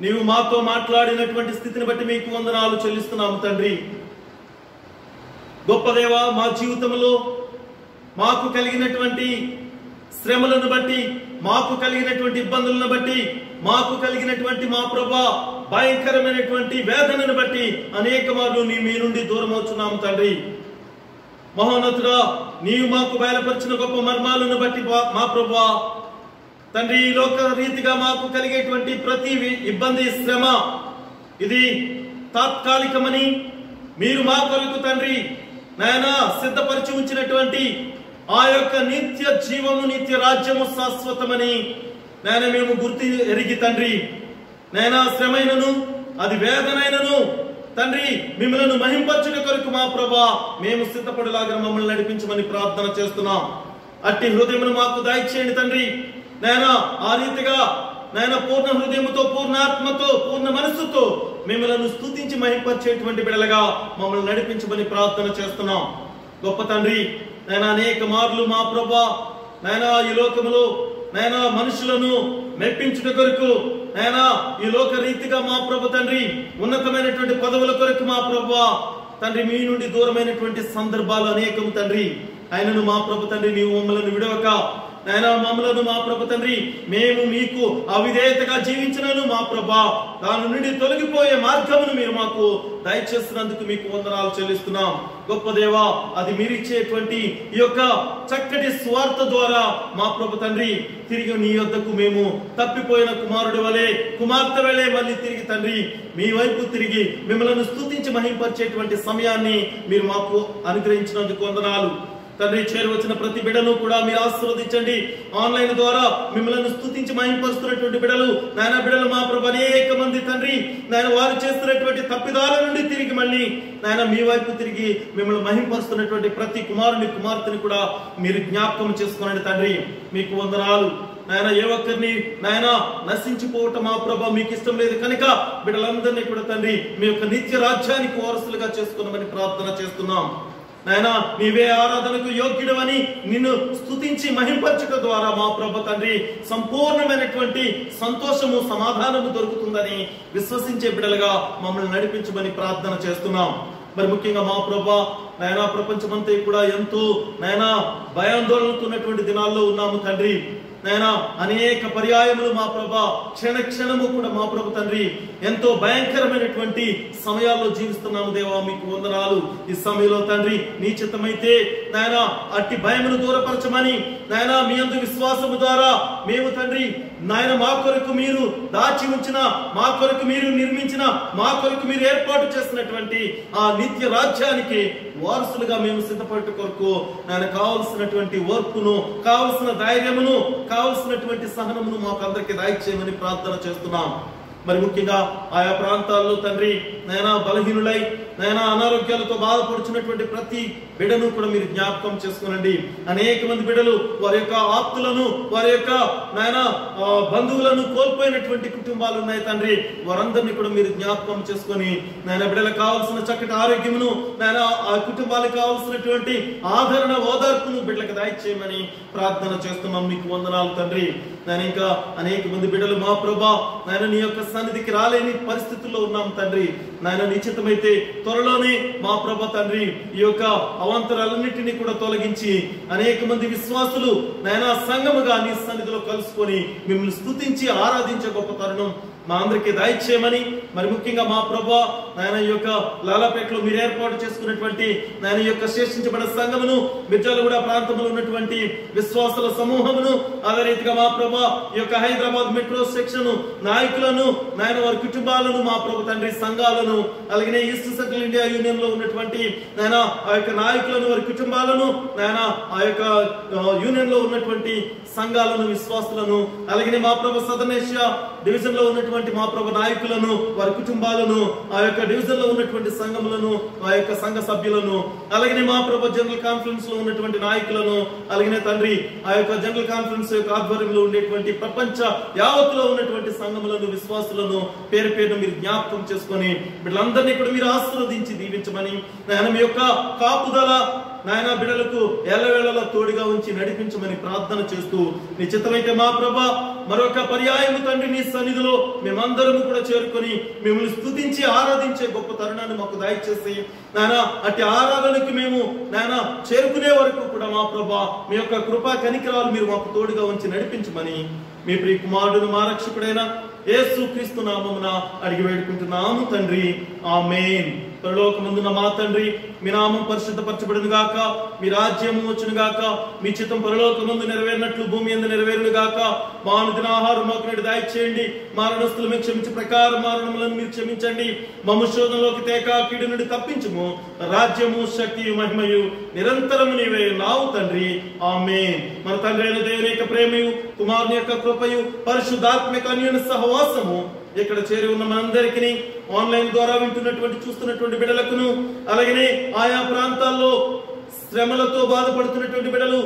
నీవు మాతో మాట్లాడినటువంటి స్థితిని బట్టి మీకు వందనాలు చెల్లిస్తున్నాము తండ్రి. గొప్ప దేవా, మా జీవితంలో మాకు కలిగినటువంటి శ్రమలను బట్టి, మాకు కలిగినటువంటి ఇబ్బందులను బట్టి, మాకు కలిగినటువంటి మా ప్రభువా భయంకరమైనటువంటి వేదనను బట్టి అనేక మార్లు మీ నుండి దూరం అవుతున్నాము తండ్రి. మహోన్నతుడా, నీవు మాకు బయలుపరిచిన గొప్ప మర్మాలను బట్టి మా ప్రభువా తండ్రి, ఈ లోక రీతిగా మాకు కలిగేటువంటి ప్రతి ఇబ్బంది, శ్రమ ఇది తాత్కాలికమని మీరు మా కొరకు తండ్రి నాయనా సిద్ధపరిచి ఉంచినటువంటి ఆ యొక్క నిత్య జీవము, నిత్య రాజ్యము శాశ్వతమని నాయన మేము గుర్తు ఎరిగి తండ్రి, నాయనా శ్రమైనను అది వేదనైనను తండ్రి మిమ్మల్ని మహింపరచుట కొరకు మా ప్రభా మేము సిద్ధపడేలాగా మమ్మల్ని నడిపించమని ప్రార్థన చేస్తున్నాం. అట్టి హృదయమును మాకు దయచేయండి తండ్రి. నాయనా ఆ రీతిగా నాయన పూర్ణ హృదయముతో, పూర్ణ ఆత్మతో, పూర్ణ మనస్సుతో మిమ్మల్ని స్తుతించి మహింపరిచేటువంటి బిడ్డలుగా మమ్మల్ని నడిపించమని ప్రార్థన చేస్తున్నాం. గొప్ప తండ్రి, నాయన అనేక మార్లు మా ప్రభువా నాయన ఈ లోకములో నాయన మనుషులను మెప్పించుట కొరకు నాయన ఈ లోక రీతిగా మా ప్రభు తండ్రి ఉన్నతమైనటువంటి పదవుల కొరకు మా ప్రభువా తండ్రి మీ నుండి దూరమైనటువంటి సందర్భాలు అనేకం తండ్రి. ఆయనను మా ప్రభు తండ్రి నీవు మమ్మల్ని విడవక నాయన మమ్మలను మా ప్రభు తండ్రి మేము మీకు అవిధేయతగా జీవించినను మా ప్రభా దాని నుండి తొలగిపోయే మార్గమును మీరు మాకు దయచేసినందుకు మీకు వందనాలు చెల్లిస్తున్నాం. గొప్ప దేవా, అది మీరిచ్చేటువంటి ఈ యొక్క చక్కటి స్వార్థ ద్వారా మా ప్రభు తండ్రి తిరిగి నీ యొద్దకు మేము తప్పిపోయిన కుమారుడి వలె కుమార్తె వలె మళ్ళీ తిరిగి తండ్రి మీ వైపు తిరిగి మిమ్మల్ని స్తుతించి మహింపరిచేటువంటి సమయాన్ని మీరు మాకు అనుగ్రహించినందుకు వందనాలు తండ్రి. చేరువచ్చిన ప్రతి బిడ్డను కూడా మీరు ఆశీర్వదించండి. ఆన్లైన్ ద్వారా మిమ్మల్ని స్తుతించి మహింపరుస్తున్నటువంటి బిడ్డలు నాయన బిడ్డలు మా ప్రభు అనేక మంది తండ్రి నాయన వారు చేస్తున్నటువంటి తప్పిదాల నుండి తిరిగి మళ్ళీ నాయన మీ వైపు తిరిగి మిమ్మల్ని మహింపరుస్తున్నటువంటి ప్రతి కుమారుని కుమార్తెని కూడా మీరు జ్ఞాపకం చేసుకోనండి తండ్రి. మీకు వందనాలు నాయన. ఏ ఒక్కరిని నాయన నశించిపోవటం మా ప్రభు మీకు ఇష్టం లేదు కనుక బిడ్డలందరినీ కూడా తండ్రి మీ యొక్క నిత్య రాజ్యానికి వారసులుగా చేసుకున్నామని ప్రార్థన చేస్తున్నాం. నాయన నీవే ఆరాధనకు యోగ్యుడవని నిన్ను స్తుతించి మహింపరచుట ద్వారా మా ప్రభు తండ్రి సంపూర్ణమైనటువంటి సంతోషము సమాధానము దొరుకుతుందని విశ్వసించే బిడ్డలుగా మమ్మల్ని నడిపించమని ప్రార్థన చేస్తున్నాం. మరి ముఖ్యంగా మా ప్రభు నాయన ప్రపంచమంతా కూడా ఎంతో నాయన భయాందోళనతున్నటువంటి దినాల్లో ఉన్నాము తండ్రి. నాయన అనేక పర్యాయములు మా ప్రభా క్షణ క్షణము కూడా మా ప్రభు తండ్రి ఎంతో భయంకరమైనటువంటి సమయాల్లో జీవిస్తున్నాము దేవా, మీకు వందనాలు. ఈ సమయంలో తండ్రి నీ చిత్తమైతే నాయన అట్టి భయమును దూరపరచమని నాయన మీ యందు విశ్వాసము ద్వారా మేము తండ్రి నాయన మా కొరకు మీరు దాచి ఉంచిన మా కొరకు మీరు నిర్మించిన మా కొరకు మీరు ఏర్పాటు చేసినటువంటి ఆ నిత్య రాజ్యానికి వారసులుగా మేము సిద్ధపడట కొరకు నాయన కావలసినటువంటి ఓర్పును కావలసిన ధైర్యమును కావలసినటువంటి సహనమును మాకు అందరికి దయచేయమని ప్రార్థన చేస్తున్నాం. మరి ముఖ్యంగా ఆయా ప్రాంతాల్లో తండ్రి నాయన బలహీనులై నాయన అనారోగ్యాలతో బాధపడుచున్నటువంటి ప్రతి బిడ్డను కూడా మీరు జ్ఞాపకం చేసుకోనండి. అనేక మంది బిడ్డలు వారి యొక్క ఆప్తులను వారి యొక్క నాయన బంధువులను కోల్పోయినటువంటి కుటుంబాలు ఉన్నాయి తండ్రి. వారందరినీ కూడా మీరు జ్ఞాపకం చేసుకొని నాయన బిడ్డలకు కావాల్సిన చక్కటి ఆరోగ్యమును నాయన ఆ కుటుంబాలకు కావాల్సినటువంటి ఆదరణ ఓదార్పును బిడ్డలకు దయచేయమని ప్రార్థన చేస్తున్నాం. మీకు వందనాలు తండ్రి. నేను ఇంకా అనేక మంది బిడ్డలు మా ప్రభా నాయన నీ యొక్క సన్నిధికి రాలేని పరిస్థితుల్లో ఉన్నాం తండ్రి. నాయన నిశ్చితమైతే త్వరలోనే మా ప్రభా తండ్రి ఈ యొక్క అవాంతరాలన్నింటినీ కూడా తొలగించి అనేక మంది విశ్వాసులు నాయన సంఘముగా నీ సన్నిధిలో కలుసుకొని మిమ్మల్ని స్తుతించి ఆరాధించే గొప్ప తరుణం మా అందరికీ దయచేయమని మరి ముఖ్యంగా మా ప్రభా నాయన ఈ యొక్క లాలాపేటలో మీరు ఏర్పాటు చేసుకున్నటువంటి నాయన యొక్క శేషించబడిన సంఘమును మిర్జాలగూడ ప్రాంతంలో ఉన్నటువంటి విశ్వాసుల సమూహమును అదే రీతిగా మా ప్రభా ఈ యొక్క హైదరాబాద్ మెట్రో సెక్షన్ నాయకులను నాయన వారి కుటుంబాలను మా ప్రభు తండ్రి సంఘాలను అలాగే ఈస్ట్ సెంట్రల్ ఇండియా యూనియన్ లో ఉన్నటువంటి నాయన ఆ యొక్క నాయకులను వారి కుటుంబాలను నాయన ఆ యొక్క యూనియన్ లో ఉన్నటువంటి సంఘాలను విశ్వాసులను అలాగే మా ప్రభు సదర్న్ ఏషియా డివిజన్ లో ఉన్నటువంటి మా ప్రభు నాయకులను వారి కుటుంబాలను ఆ యొక్క డివిజన్ లో ఉన్నటువంటి సంఘములను ఆ యొక్క సంఘ సభ్యులను అలాగే మా ప్రభు జనరల్ కాన్ఫరెన్స్ లో ఉన్నటువంటి నాయకులను అలాగే తండ్రి ఆ యొక్క జనరల్ కాన్ఫరెన్స్ యొక్క ఆధ్వర్యంలో ఉండేటువంటి ప్రపంచ యావత్తులో ఉన్నటువంటి సంఘములను విశ్వాసులను పేరు పేరును మీరు జ్ఞాపకం చేసుకొని వీళ్ళందరినీ కూడా మీరు ఆశీర్వదించి దీవించమని నాయన మీ యొక్క కాపుదల నాయన బిడ్డలకు ఎల్లవేళలా తోడుగా ఉంచి నడిపించమని ప్రార్థన చేస్తూ నిశ్చితమైతే మా ప్రభా మరొక పర్యాయము తండ్రి నీ సన్నిధిలో మేమందరము కూడా చేరుకొని మిమ్మల్ని స్తుతించి ఆరాధించే గొప్ప తరుణాన్ని మాకు దయచేసి నాయన అట్టి ఆరాధనకు మేము నాయన చేరుకునే వరకు కూడా మా ప్రభా మీ యొక్క కృపా కనికరాలు మీరు మాకు తోడుగా ఉంచి నడిపించమని మీ ప్రియ కుమారుడు మా రక్షకుడైన యేసుక్రీస్తు నామమున అడిగి వేడుకుంటున్నాము తండ్రి, ఆమేన్. పరలోకమందున్న మా తండ్రి మీ నామం పరిశుద్ధపరచబడును గాక, మీ రాజ్యము వచ్చును గాక, మీ చిత్తం పరలోకమందు నెరవేరినట్లు భూమి యందు నెరవేరును గాక. మా అనుదిన ఆహారం మాకు నేడు దయచేయండి, మా రుణస్తులు మేము క్షమించే ప్రకారం మా రుణములను మీరు క్షమించండి, మమ్ము శోధనలోకి తేక కీడు నుండి తప్పించుము. రాజ్యము శక్తియు మహిమయు నిరంతరము నీవే నావు తండ్రి, ఆమేన్. మన తండ్రి అయిన దేవుని యొక్క ప్రేమయు కుమారుని యొక్క కృపయు పరిశుద్ధాత్మిక అన్యోన్య సహవాసము ఇక్కడ చేరి ఉన్న మనందరికీ ఆన్లైన్ ద్వారా వింటున్నటువంటి చూస్తున్నటువంటి బిడ్డలకును అలాగే ఆయా ప్రాంతాల్లో శ్రమలతో బాధపడుతున్నటువంటి బిడ్డలు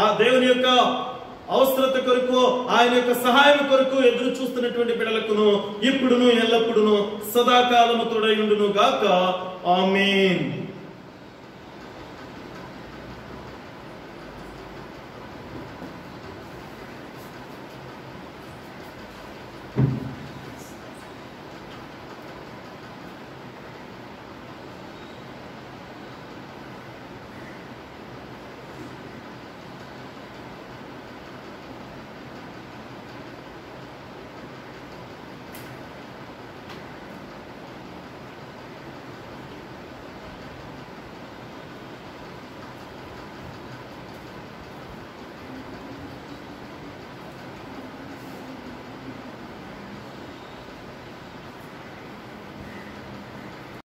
ఆ దేవుని యొక్క అవసరత కొరకు, ఆయన యొక్క సహాయం కొరకు ఎదురు చూస్తున్నటువంటి బిడ్డలకును ఇప్పుడును ఎల్లప్పుడును సదాకాలము తోడై ఉండును గాక. ఆమేన్.